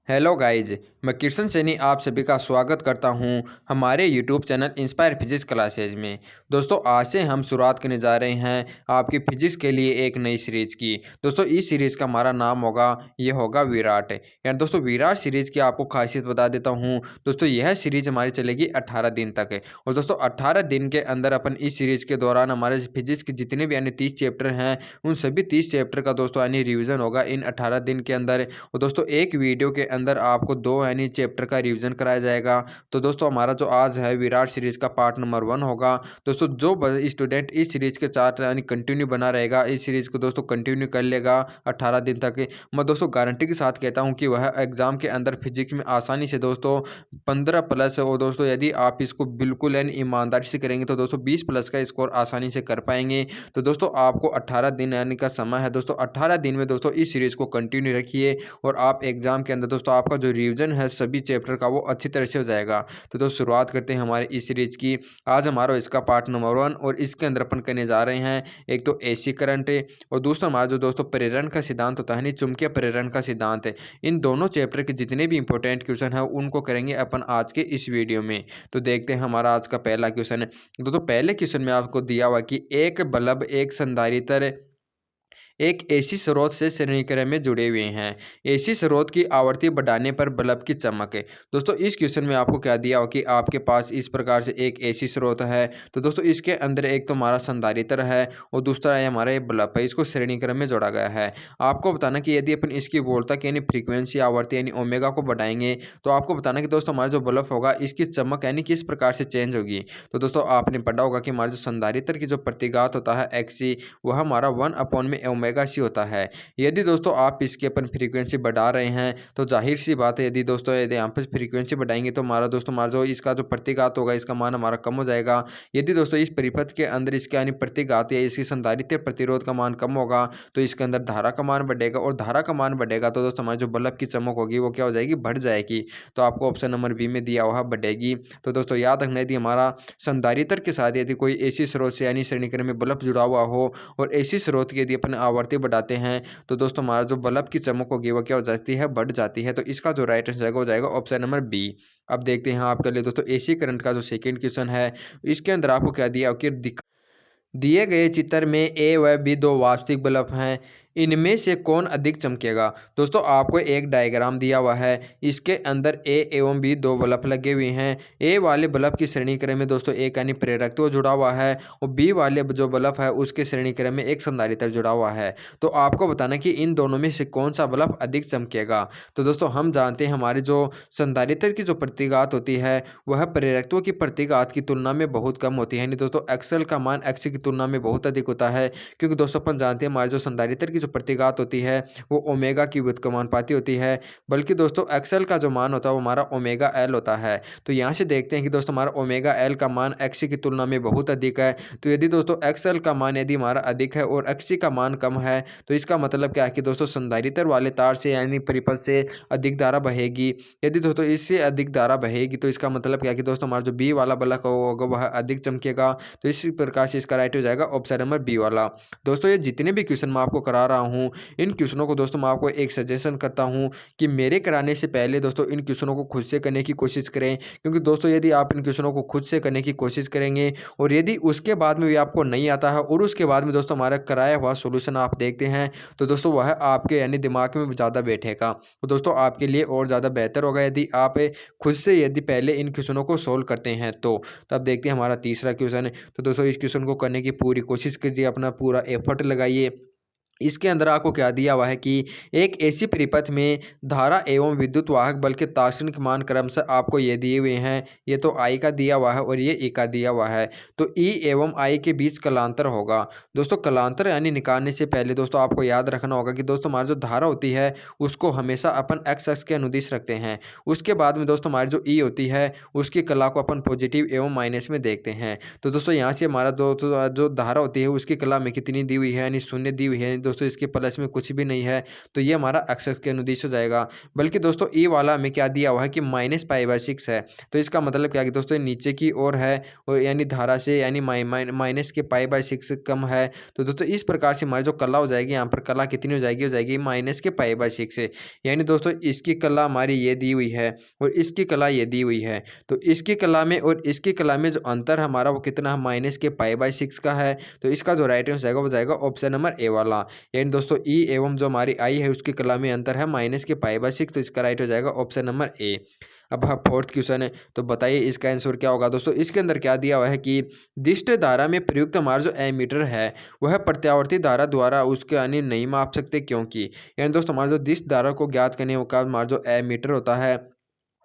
Hello guys, मैं कृष्ण सैनी आप सभी का स्वागत करता हूं हमारे YouTube channel inspire physics classes में। दोस्तों, आज से हम शुरुआत करने जा रहे हैं आपकी फिजिक्स के लिए एक नई सीरीज़ की। दोस्तों, इस सीरीज़ का हमारा नाम होगा, ये होगा विराट। यानी दोस्तों, विराट सीरीज़ की आपको खासियत बता देता हूं। दोस्तों, यह सीरीज़ हमारी चलेगी 18 दिन तक है। और दोस्तों, 18 दिन के अंदर अपन इस सीरीज़ के दौरान हमारे फिजिक्स के जितने भी यानी 30 चैप्टर हैं, उन सभी 30 चैप्टर का दोस्तों यानी रिविज़न होगा इन 18 दिन के अंदर। और दोस्तों, एक वीडियो के अंदर आपको 2 यानी चैप्टर का रिवीजन कराया जाएगा। तो दोस्तों, हमारा जो आज है विराट सीरीज़ का पार्ट नंबर 1 होगा। दोस्तों, जो स्टूडेंट इस सीरीज़ के साथ यानी कंटिन्यू बना रहेगा, इस सीरीज़ को दोस्तों कंटिन्यू कर लेगा 18 दिन तक, मैं दोस्तों गारंटी के साथ कहता हूँ कि वह एग्ज़ाम के अंदर फिजिक्स में आसानी से दोस्तों 15 प्लस, और दोस्तों यदि आप इसको बिल्कुल यानी ईमानदारी से करेंगे तो दोस्तों 20 प्लस का स्कोर आसानी से कर पाएंगे। तो दोस्तों, आपको 18 दिन यानी का समय है। दोस्तों, 18 दिन में दोस्तों इस सीरीज़ को कंटिन्यू रखिए और आप एग्ज़ाम के अंदर दोस्तों आपका जो रिवीजन है सभी चैप्टर का वो अच्छी तरह से हो जाएगा। तो दोस्तों, शुरुआत करते हैं हमारे इस सीरीज़ की। आज हमारा इसका पार्ट नंबर 1 और इसके अंदर अपन करने जा रहे हैं एक तो एसी करंट है और दूसरा हमारा जो दोस्तों प्रेरण का सिद्धांत होता है नहीं, चुंबकीय प्रेरण का सिद्धांत है। इन दोनों चैप्टर के जितने भी इंपॉर्टेंट क्वेश्चन है उनको करेंगे अपन आज के इस वीडियो में। तो देखते हैं हमारा आज का पहला क्वेश्चन है। दोस्तों, पहले क्वेश्चन में आपको दिया हुआ कि एक बल्ब एक संधारित्र एक एसी स्रोत से श्रेणीक्रम में जुड़े हुए हैं। एसी स्रोत की आवृत्ति बढ़ाने पर बल्ब की चमक है। दोस्तों, इस क्वेश्चन में आपको क्या दिया हो कि आपके पास इस प्रकार से एक एसी स्रोत है। तो दोस्तों, इसके अंदर एक तो हमारा संधारित्र है और दूसरा है हमारा ये बल्ब है। इसको श्रेणीक्रम में जोड़ा गया है। आपको बताना कि यदि अपन इसकी वोल्टता यानी फ्रीक्वेंसी आवृत्ति यानी ओमेगा को बढ़ाएंगे तो आपको बताना कि दोस्तों हमारा जो बल्ब होगा इसकी चमक यानी किस प्रकार से चेंज होगी। तो दोस्तों, आपने पढ़ा होगा कि हमारे जो संधारित्र की जो प्रतिघात होता है एक्सी, वह हमारा 1 में ओमेगा सी होता है। यदि दोस्तों आप इसकी अपन फ्रीक्वेंसी बढ़ा रहे हैं तो जाहिर सी बात है, यदि दोस्तों यदि यहाँ पर फ्रीक्वेंसी बढ़ाएंगे तो हमारा दोस्तों हमारा जो इसका जो प्रतिघात होगा इसका मान हमारा कम हो जाएगा। यदि दोस्तों इस परिपथ के अंदर इसके यानी प्रतिघात या इसकी संधारित्र प्रतिरोध का मान कम होगा तो इसके अंदर धारा का मान बढ़ेगा, और धारा का मान बढ़ेगा तो दोस्तों हमारी जो बल्ब की चमक होगी वो क्या हो जाएगी, बढ़ जाएगी। तो आपको ऑप्शन नंबर बी में दिया हुआ बढ़ेगी। तो दोस्तों याद रखना, यदि हमारा संधारित्र के साथ यदि कोई एसी स्रोत से यानी श्रेणीक्रम में बल्ब जुड़ा हुआ हो और एसी स्रोत की यदि अपन आवृत्ति बढ़ाते हैं तो दोस्तों हमारा जो बल्ब की चमक होगी वो क्या हो जाती है, बढ़ जाती है। तो इसका जो राइट आंसर हो जाएगा ऑप्शन नंबर बी। अब देखते हैं आपके लिए दोस्तों एसी करंट का जो सेकंड क्वेश्चन है। इसके अंदर आपको क्या दिया कि दिए गए चित्र में ए व बी दो वास्तविक बल्ब हैं, इनमें से कौन अधिक चमकेगा। दोस्तों, आपको एक डायग्राम दिया हुआ है। इसके अंदर ए एवं बी दो बल्ब लगे हुए हैं। ए वाले बल्ब की श्रेणी क्रम में दोस्तों एक यानी प्रेरक तो जुड़ा हुआ है और बी वाले जो बल्ब है उसके श्रेणी क्रम में एक संधारित्र जुड़ा हुआ है। तो आपको बताना कि इन दोनों में से कौन सा बल्ब अधिक चमकेगा। तो दोस्तों, हम जानते हैं हमारी जो संधारित्र की जो प्रतिघात होती है वह प्रेरकत्व की प्रतिघात की तुलना में बहुत कम होती है। यानी दोस्तों एक्सएल का मान एक्सी की तुलना में बहुत अधिक होता है, क्योंकि दोस्तों अपन जानते हैं हमारे जो संधारित्र की जो प्रतिघात होती है वो ओमेगा की व्युत्क्रमानुपाती होती है, बल्कि दोस्तों एक्सएल का जो मान होता है वो हमारा ओमेगा एल होता है। तो यहाँ से देखते हैं कि दोस्तों हमारा ओमेगा एल का मान एक्सी की तुलना में बहुत अधिक है। तो यदि दोस्तों एक्सएल का मान यदि हमारा अधिक है और एक्सी का मान कम है तो इसका मतलब क्या है कि दोस्तों संधारित्र वाले तार से यानी परिपथ से अधिक धारा बहेगी। यदि दोस्तों इससे अधिक धारा बहेगी तो इसका मतलब क्या है कि दोस्तों हमारा जो बी वाला बल्ब होगा वह अधिक चमकेगा। तो इसी प्रकार से इसका राइट हो जाएगा ऑप्शन नंबर बी वाला। दोस्तों, ये जितने भी क्वेश्चन मैं आपको करा रहा हूँ इन क्वेश्चनों को दोस्तों मैं आपको एक सजेशन करता हूँ कि मेरे कराने से पहले दोस्तों इन क्वेश्चनों को खुद से करने की कोशिश करें, क्योंकि दोस्तों यदि आप इन क्वेश्चनों को खुद से करने की कोशिश करेंगे और यदि उसके बाद में भी आपको नहीं आता है और उसके बाद में दोस्तों हमारा कराया हुआ सोल्यूशन आप देखते हैं तो दोस्तों वह आपके यानी दिमाग में ज़्यादा बैठेगा। तो दोस्तों आपके लिए और ज़्यादा बेहतर होगा यदि आप खुद से यदि पहले इन क्वेश्चनों को सोल्व करते हैं। तो अब देखते हैं हमारा तीसरा क्वेश्चन है। तो दोस्तों इस क्वेश्चन को करने की पूरी कोशिश कीजिए, अपना पूरा एफर्ट लगाइए। इसके अंदर आपको क्या दिया हुआ है कि एक एसी परिपथ में धारा एवं विद्युत वाहक बल के तात्क्षणिक मान क्रमशः आपको ये दिए हुए हैं। ये तो आई का दिया हुआ है और ये ई का दिया हुआ है। तो ई एवं आई के बीच कलांतर होगा। दोस्तों, कलांतर यानी निकालने से पहले दोस्तों आपको याद रखना होगा कि दोस्तों हमारी जो धारा होती है उसको हमेशा अपन एक्स अक्ष के अनुदिश रखते हैं। उसके बाद में दोस्तों हमारी जो ई होती है उसकी कला को अपन पॉजिटिव एवं माइनस में देखते हैं। तो दोस्तों यहाँ से हमारा जो धारा होती है उसकी कला में कितनी दी हुई है यानी शून्य दी हुई है। दोस्तों इसके प्लस में कुछ भी नहीं है, तो ये हमारा एक्स के अनुदिश हो जाएगा। बल्कि दोस्तों ई वाला हमें क्या दिया हुआ है कि -π/6 है, तो इसका मतलब क्या है कि दोस्तों ये नीचे की ओर है, और यानी धारा से यानी माइनस के π/6 कम है। तो दोस्तों इस प्रकार से हमारी जो कला हो जाएगी, यहाँ पर कला कितनी हो जाएगी माइनस के π/6 से। यानी दोस्तों इसकी कला हमारी ये दी हुई है और इसकी कला ये दी हुई है, तो इसकी कला में और इसकी कला में जो अंतर हमारा वो कितना है माइनस के π/6 का है। तो इसका जो राइट आंसर जाएगा वो जाएगा ऑप्शन नंबर ए वाला। यानी दोस्तों ई एवं जो हमारी आई है उसकी कला में अंतर है माइनस के π/6, तो इसका राइट हो जाएगा ऑप्शन नंबर ए। अब हाँ फोर्थ क्वेश्चन है, तो बताइए इसका आंसर क्या होगा। दोस्तों इसके अंदर क्या दिया हुआ है कि दिष्ट धारा में प्रयुक्त हमारा जो एमीटर है वह प्रत्यावर्ती धारा द्वारा उसके यानी नहीं माप सकते, क्योंकि यानी दोस्तों हमारा जो दिष्ट धारा को ज्ञात करने का हमारा जो एमीटर होता है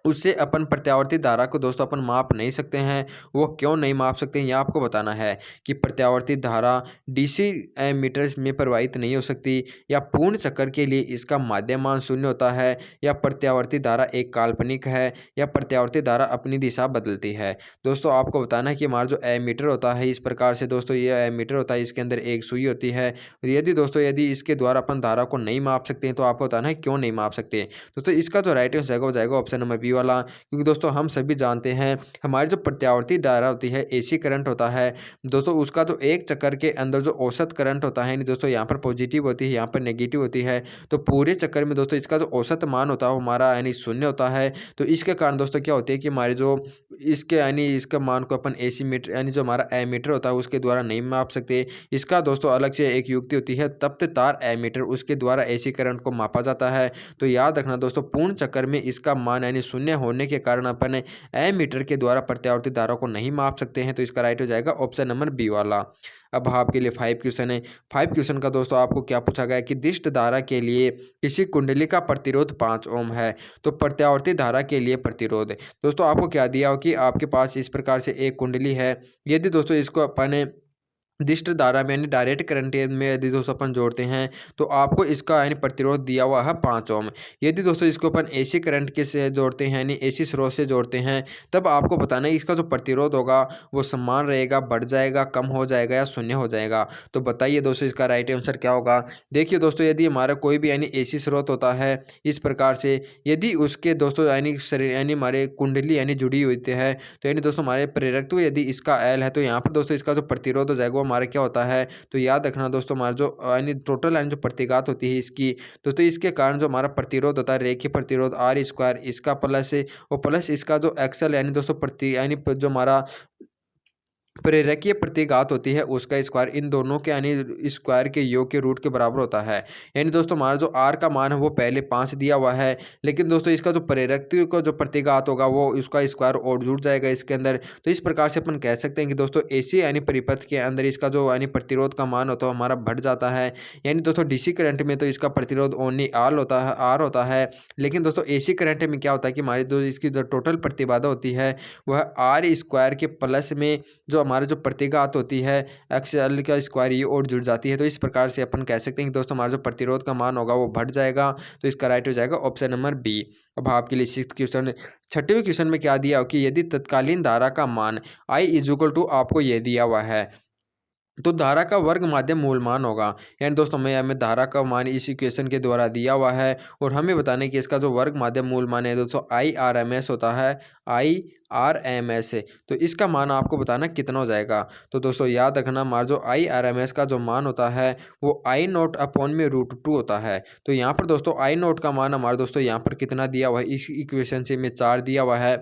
उससे अपन प्रत्यावर्ती धारा को दोस्तों अपन माप नहीं सकते हैं। वो क्यों नहीं माप सकते हैं, यह आपको बताना है कि प्रत्यावर्ती धारा डीसी मीटर में प्रवाहित नहीं हो सकती, या पूर्ण चक्कर के लिए इसका माध्य मान शून्य होता है, या प्रत्यावर्ती धारा एक काल्पनिक है, या प्रत्यावर्ती धारा अपनी दिशा बदलती है। दोस्तों आपको बताना है कि हमारा जो एमीटर होता है इस प्रकार से दोस्तों ये एमीटर होता है, इसके अंदर एक सुई होती है। यदि दोस्तों यदि इसके द्वारा अपन धारा को नहीं माप सकते हैं तो आपको बताना है क्यों नहीं माप सकते। दोस्तों इसका जो राइट आंसर जाएगा वो जाएगा ऑप्शन नंबर बी वाला, क्योंकि दोस्तों हम सभी जानते हैं हमारी जो प्रत्यावर्ती धारा होती है एसी करंट होता है दोस्तों, उसका जो एक चक्कर के अंदर जो औसत करंट होता है यानी दोस्तों यहाँ पर पॉजिटिव होती है यहाँ पर नेगेटिव होती है, तो पूरे चक्कर में दोस्तों इसका जो औसत मान होता है वो हमारा यानी शून्य होता है। तो इसके कारण दोस्तों क्या होती है कि हमारे जो इसके यानी इसका मान को अपन एसी मीटर यानी जो हमारा एमीटर होता है उसके द्वारा नहीं माप सकते। इसका दोस्तों अलग से एक युक्ति होती है तप्त तार एमीटर, उसके द्वारा एसी करंट को मापा जाता है। तो याद रखना दोस्तों पूर्ण चक्कर में इसका मान यानी शून्य होने के कारण अपन एमीटर के द्वारा प्रत्यावर्ती धारा को नहीं माप सकते हैं, तो इसका राइट हो जाएगा ऑप्शन नंबर बी वाला। अब आपके लिए 5 क्वेश्चन है। 5 क्वेश्चन का दोस्तों आपको क्या पूछा गया है कि दिष्ट धारा के लिए किसी कुंडली का प्रतिरोध 5 ओम है, तो प्रत्यावर्ती धारा के लिए प्रतिरोध दोस्तों आपको क्या दिया हो कि आपके पास इस प्रकार से एक कुंडली है। यदि दोस्तों इसको अपन दिष्ट धारा में यानी डायरेक्ट करंट में यदि दोस्तों अपन जोड़ते हैं तो आपको इसका यानी प्रतिरोध दिया हुआ है 5 ओम। यदि दोस्तों इसको अपन एसी करंट के से जोड़ते हैं यानी एसी स्रोत से जोड़ते हैं तब आपको बताना है इसका जो प्रतिरोध होगा वो समान रहेगा, बढ़ जाएगा, कम हो जाएगा या शून्य हो जाएगा। तो बताइए दोस्तों इसका राइट आंसर क्या होगा। देखिए दोस्तों यदि हमारा कोई भी यानी एसी स्रोत होता है इस प्रकार से, यदि उसके दोस्तों यानी शरीर यानी हमारे कुंडली यानी जुड़ी हुई है, तो यानी दोस्तों हमारे प्रेरकत्व यदि इसका एल है तो यहाँ पर दोस्तों इसका जो प्रतिरोध हो जाएगा हमारा क्या होता है। तो याद रखना दोस्तों हमारा जो यानी टोटल यानी जो प्रतिघात होती है इसकी दोस्तों इसके कारण जो हमारा प्रतिरोध होता है रेखीय प्रतिरोध आर स्क्वायर इसका प्लस है और प्लस इसका जो एक्सल यानी दोस्तों प्रति यानी जो हमारा प्रेरकीय प्रतिघात होती है उसका स्क्वायर इन दोनों के यानी स्क्वायर के योग के रूट के बराबर होता है। यानी दोस्तों हमारा जो आर का मान है वो पहले 5 दिया हुआ है, लेकिन दोस्तों इसका जो प्रेरकीय का जो प्रतिघात होगा वो उसका स्क्वायर और जुड़ जाएगा इसके अंदर। तो इस प्रकार से अपन कह सकते हैं कि दोस्तों एसी यानी परिपथ के अंदर इसका जो यानी प्रतिरोध का मान होता है हमारा बढ़ जाता है। यानी दोस्तों डीसी करंट में तो इसका प्रतिरोध ओनली आर होता है, लेकिन दोस्तों एसी करंट में क्या होता है कि हमारी जो इसकी जो टोटल प्रतिबाधा होती है वह आर स्क्वायर के प्लस में जो हमारे जो प्रतिघात होती है एक्सएल का स्क्वायर ये और जुड़ जाती है। तो इस प्रकार से अपन कह सकते हैं कि दोस्तों हमारा जो प्रतिरोध का मान होगा वो बढ़ जाएगा, तो इसका राइट हो जाएगा ऑप्शन नंबर बी। अब आपके लिए 6th क्वेश्चन, 6वें क्वेश्चन में क्या दिया हो कि यदि तत्कालीन धारा का मान I इक्वल टू आपको ये दिया हुआ है तो धारा का वर्ग माध्यम मूल मान होगा। यानी दोस्तों हमें धारा का मान इस इक्वेशन के द्वारा दिया हुआ है और हमें बताने कि इसका जो वर्ग माध्यम मूल मान है दोस्तों IRMS होता है, IRMS है। तो इसका मान आपको बताना कितना हो जाएगा। तो दोस्तों याद रखना हमारा जो IRMS का जो मान होता है वो I नोट अपॉन में √2 होता है। तो यहाँ पर दोस्तों I नोट का मान हमारा दोस्तों यहाँ पर कितना दिया हुआ है इस इक्वेशन से में 4 दिया हुआ है।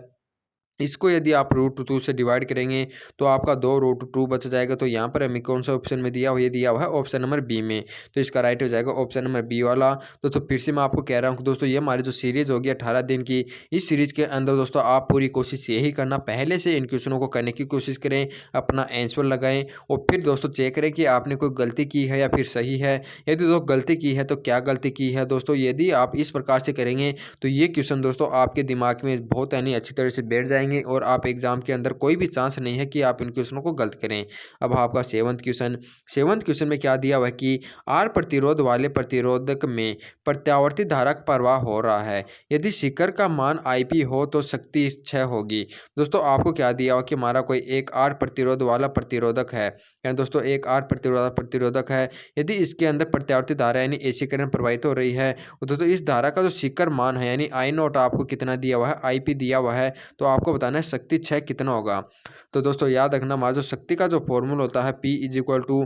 इसको यदि आप √2 से डिवाइड करेंगे तो आपका 2√2 बच जाएगा। तो यहाँ पर हमें कौन सा ऑप्शन में दिया हुआ ये दिया हुआ है ऑप्शन नंबर बी में, तो इसका राइट हो जाएगा ऑप्शन नंबर बी वाला। दोस्तों फिर से मैं आपको कह रहा हूँ दोस्तों ये हमारी जो सीरीज होगी 18 दिन की, इस सीरीज के अंदर दोस्तों आप पूरी कोशिश यही करना पहले से इन क्वेश्चनों को करने की कोशिश करें, अपना आंसर लगाएं और फिर दोस्तों चेक करें कि आपने कोई गलती की है या फिर सही है। यदि दोस्तों गलती की है तो क्या गलती की है दोस्तों, यदि आप इस प्रकार से करेंगे तो ये क्वेश्चन दोस्तों आपके दिमाग में बहुत यानी अच्छी तरह से बैठ जाएंगे जाएंगे और आप एग्जाम के अंदर कोई भी चांस नहीं है कि आप इन क्वेश्चनों को गलत करें। अब आपका सेवंथ क्वेश्चन में क्या दिया हुआ है कि आर प्रतिरोध वाले प्रतिरोधक में प्रत्यावर्ती धारा का प्रवाह हो रहा है। यदि शिखर का मान Ip हो तो शक्ति 6 होगी। दोस्तों आपको क्या दिया हुआ कि हमारा कोई एक आर प्रतिरोध वाला प्रतिरोधक है, यानी दोस्तों एक आर प्रतिरोधक है। यदि इसके अंदर प्रत्यावर्ती धारा यानी एसी करंट प्रवाहित हो रही है, तो दोस्तों इस धारा का जो शिखर मान है यानी आई नोट आपको कितना दिया हुआ है, Ip दिया हुआ है, तो आपको बताना है शक्ति 6 कितना होगा। तो दोस्तों याद रखना, हमारा जो शक्ति का जो फॉर्मूला होता है P इज इक्वल टू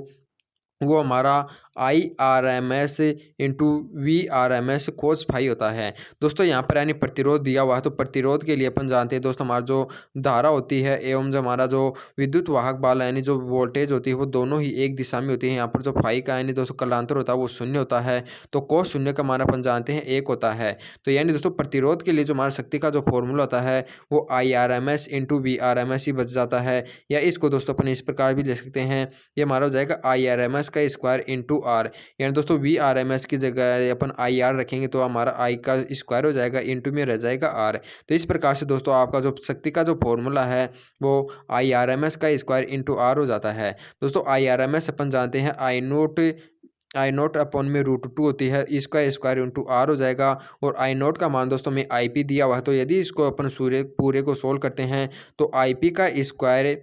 वो हमारा IRMS into VRMS cos phi होता है। दोस्तों यहाँ पर यानी प्रतिरोध दिया हुआ है, तो प्रतिरोध के लिए अपन जानते हैं दोस्तों हमारा जो धारा होती है एवं जो हमारा जो विद्युत वाहक बाल यानी जो वोल्टेज होती है वो दोनों ही एक दिशा में होती है। यहाँ पर जो फाई का यानी दोस्तों कलांतर होता है वो शून्य होता है, तो कोस शून्य का मान अपन जानते हैं 1 होता है। तो यानी दोस्तों प्रतिरोध के लिए जो हमारा शक्ति का जो फॉर्मूला होता है वो IRMS इंटू VRMS ही बच जाता है, या इसको दोस्तों अपन इस प्रकार भी ले सकते हैं, ये हमारा हो जाएगा IRMS का स्क्वायर इंटू आर, यानी दोस्तों VRMS की जगह अपन IR रखेंगे तो हमारा I का स्क्वायर हो जाएगा, इंटू में रह जाएगा R। तो इस प्रकार से दोस्तों आपका जो शक्ति का जो फॉर्मूला है वो IRMS का स्क्वायर इंटू आर हो जाता है। दोस्तों IRMS अपन जानते हैं आई नोट अपॉन में √2 होती है, इसका स्क्वायर इंटू आर हो जाएगा, और आई नोट का मान दोस्तों में Ip दिया हुआ है। तो यदि इसको अपन पूरे को सोल्व करते हैं तो Ip का स्क्वायर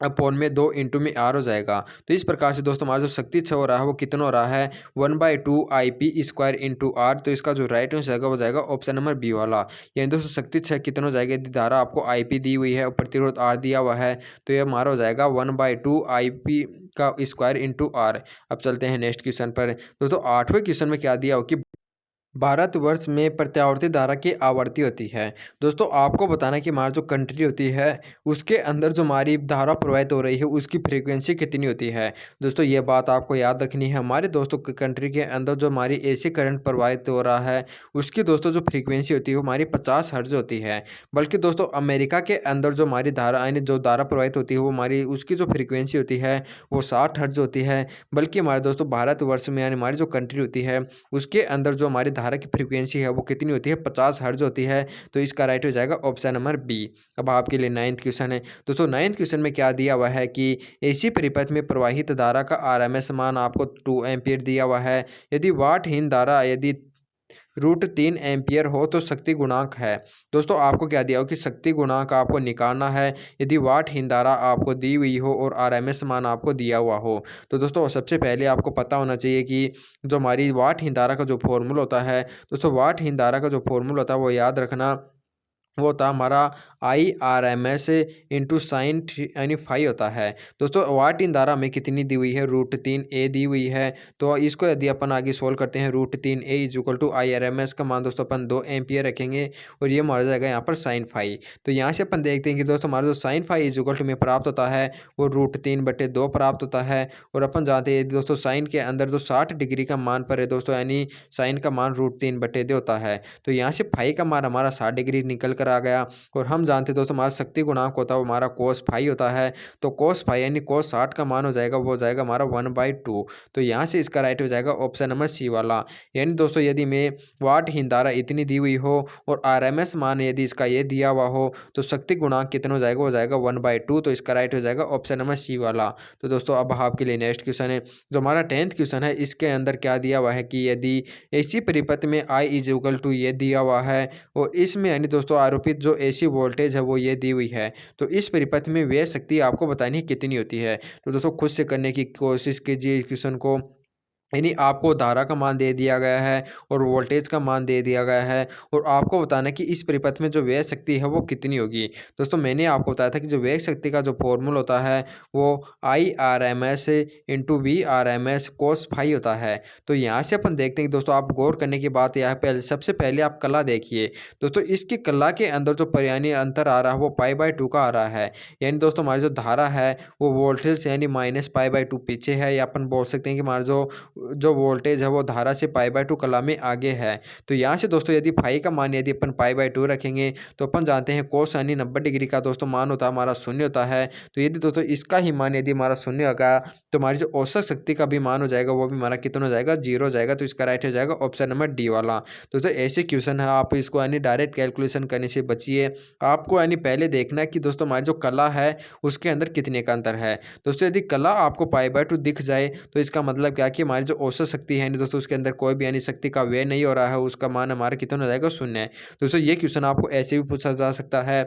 अपॉन में 2 इंटू में आर हो जाएगा। तो इस प्रकार से दोस्तों हमारा जो शक्ति 6 हो रहा है वो कितना हो रहा है 1/2 Ip स्क्वायर इंटू आर। तो इसका जो राइट आंसर हो जाएगा ऑप्शन नंबर बी वाला, यानी दोस्तों शक्ति 6 कितना हो जाएगा, यदि धारा आपको Ip दी हुई है और प्रतिरोध आर दिया हुआ है तो ये हमारा हो जाएगा 1/2 Ip का स्क्वायर इंटू आर। अब चलते हैं नेक्स्ट क्वेश्चन पर। दोस्तों 8वें क्वेश्चन में क्या दिया हो कि भारतवर्ष में प्रत्यावर्ती धारा की आवर्ती होती है। दोस्तों आपको बताना है कि हमारी जो कंट्री होती है उसके अंदर जो हमारी धारा प्रवाहित हो रही है उसकी फ्रीक्वेंसी कितनी होती है। दोस्तों ये बात आपको याद रखनी है, हमारे दोस्तों कंट्री के अंदर जो हमारी एसी करंट प्रवाहित हो रहा है उसकी दोस्तों जो फ्रीक्वेंसी होती है वो हमारी 50 हर्ट्ज होती है। बल्कि दोस्तों अमेरिका के अंदर जो हमारी धारा यानी जो धारा प्रवाहित होती है वो हमारी उसकी जो फ्रीक्वेंसी होती है वो 60 हर्ट्ज होती है। बल्कि हमारे दोस्तों भारतवर्ष में यानी हमारी जो कंट्री होती है उसके अंदर जो हमारी धारा की फ्रीक्वेंसी है वो कितनी होती है 50 हर्ट्ज होती है। तो इसका राइट हो जाएगा ऑप्शन नंबर बी। अब आपके लिए 9th क्वेश्चन है। दोस्तों 9th क्वेश्चन में क्या दिया हुआ है कि एसी परिपथ में प्रवाहित धारा का RMS मान आपको 2 एम्पियर दिया हुआ है। यदि वाटहीन धारा यदि √3 एम्पियर हो तो शक्ति गुणांक है। दोस्तों आपको क्या दिया हो कि शक्ति गुणांक आपको निकालना है यदि वाटहीन धारा आपको दी हुई हो और RMS मान आपको दिया हुआ हो। तो दोस्तों सबसे पहले आपको पता होना चाहिए कि जो हमारी वाटहीन धारा का जो फॉर्मूला होता है, दोस्तों वाटहीन धारा का जो फॉर्मूला होता है वो याद रखना, वो था हमारा IRMS इंटू साइन यानी फाई होता है। दोस्तों वाट इन धारा में कितनी दी हुई है √3a दी हुई है। तो इसको यदि अपन आगे सोल्व करते हैं √3a is equal to IRMS का मान दोस्तों अपन 2 एम्पियर रखेंगे और ये मारा जाएगा यहाँ पर साइन फाई। तो यहाँ से अपन देखते हैं कि दोस्तों हमारा जो sine phi is equal to में प्राप्त होता है वो √3/2 प्राप्त होता है। और अपन जानते हैं दोस्तों साइन के अंदर जो 60 डिग्री का मान पर है दोस्तों यानी साइन का मान √3/2 होता है। तो यहाँ से फाई का मान हमारा 60 डिग्री निकल आ गया। और हम जानते हैं दोस्तों हमारा शक्ति गुणांक होता है वो हमारा कोस फाई होता है। तो कोस फाई यानी कोस 60 का मान हो जाएगा वो हो जाएगा हमारा 1/2। तो यहाँ से इसका राइट हो जाएगा ऑप्शन नंबर सी वाला। यानी दोस्तों यदि में वाटहीन धारा इतनी दी हुई हो और RMS मान यदि इसका ये दिया हुआ हो तो शक्ति गुणांक कितना हो जाएगा 1/2। तो इसका राइट हो जाएगा ऑप्शन नंबर सी वाला। तो दोस्तों अब आपके लिए नेक्स्ट क्वेश्चन है जो हमारा 10th क्वेश्चन है। इसके अंदर क्या दिया हुआ है कि यदि एसी परिपथ में I इज इक्वल टू ये दिया हुआ है और इसमें यानी दोस्तों आरोपित जो एसी वोल्टेज है वो ये दी हुई है, तो इस परिपथ में व्यय शक्ति आपको बतानी है कितनी होती है। तो दोस्तों खुद से करने की कोशिश कीजिए क्वेश्चन को, यानी आपको धारा का मान दे दिया गया है और वोल्टेज का मान दे दिया गया है और आपको बताना है कि इस परिपथ में जो व्यय शक्ति है वो कितनी होगी। दोस्तों मैंने आपको बताया था कि जो व्यय शक्ति का जो फॉर्मूला होता है वो IRMS into VRMS cos phi होता है। तो यहाँ से अपन देखते हैं कि दोस्तों आप गौर करने की बात यह है, सबसे पहले आप कला देखिए। दोस्तों इसकी कला के अंदर जो यानी अंतर आ रहा है वो π/2 का आ रहा है। यानी दोस्तों हमारी जो धारा है वो वोल्टेज यानी -π/2 पीछे है, या अपन बोल सकते हैं कि हमारा जो जो वोल्टेज है वो धारा से π/2 कला में आगे है। तो यहाँ से दोस्तों यदि फाई का मान यदि अपन π/2 रखेंगे तो अपन जानते हैं कोस यानी 90 डिग्री का दोस्तों मान होता है हमारा शून्य होता है। तो यदि दोस्तों इसका ही मान यदि हमारा शून्य होगा तो हमारी जो औसत शक्ति का भी मान हो जाएगा वो भी हमारा कितना हो जाएगा, 0 हो जाएगा। तो इसका राइट हो जाएगा ऑप्शन नंबर डी वाला। दोस्तों ऐसे क्वेश्चन है, आप इसको यानी डायरेक्ट कैलकुलेशन करने से बचिए। आपको यानी पहले देखना है कि दोस्तों हमारी जो कला है उसके अंदर कितने का अंतर है। दोस्तों यदि कला आपको π/2 दिख जाए तो इसका मतलब क्या है कि हमारी जो औसत शक्ति है दोस्तों उसके अंदर कोई भी यानी शक्ति का व्यय नहीं हो रहा है, उसका मान हमारा कितना हो जाएगा, शून्य है। दोस्तों ये क्वेश्चन आपको ऐसे भी पूछा जा सकता है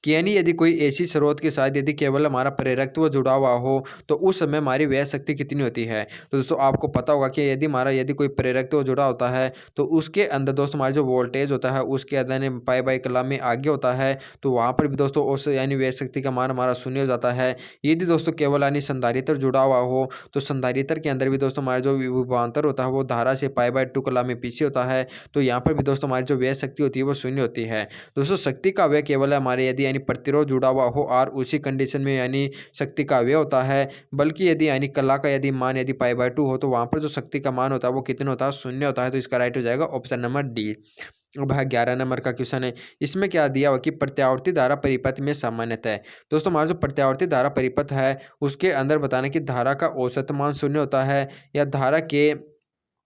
कि यानी यदि कोई ऐसी स्रोत के साथ यदि केवल हमारा प्रेरकत्व जुड़ा हुआ हो तो उस समय हमारी व्यय शक्ति कितनी होती है। तो दोस्तों आपको पता होगा कि यदि कोई प्रेरकत्व जुड़ा होता है तो उसके अंदर दोस्तों हमारा जो वोल्टेज होता है उसके अंदर π/2 कला में आगे होता है, तो वहाँ पर भी दोस्तों उस यानी व्यय शक्ति का मान हमारा शून्य हो जाता है। यदि दोस्तों केवल यानी संधारित्र जुड़ा हुआ हो तो संधारित्र के अंदर भी दोस्तों हमारा जो विभवांतर होता है वो धारा से π/2 कला में पीछे होता है, तो यहाँ पर भी दोस्तों हमारी जो व्यय शक्ति होती है वो शून्य होती है। दोस्तों शक्ति का व्यय केवल हमारे यदि यानी प्रतिरोध जुड़ा हुआ हो और उसी कंडीशन में यानी शक्ति का व्यय होता है, बल्कि यदि यानी कला का यदि मान यदि π/2 हो तो वहाँ पर जो शक्ति का मान होता है वो कितना होता है, शून्य होता है। तो इसका राइट हो जाएगा ऑप्शन नंबर डी। अब है 11 नंबर का क्वेश्चन है। इसमें क्या दिया हुआ कि प्रत्यावर्ती धारा परिपथ में सामान्यतः है। दोस्तों हमारा जो प्रत्यावर्ती धारा परिपथ है उसके अंदर बताना कि धारा का औसत मान शून्य होता है या धारा के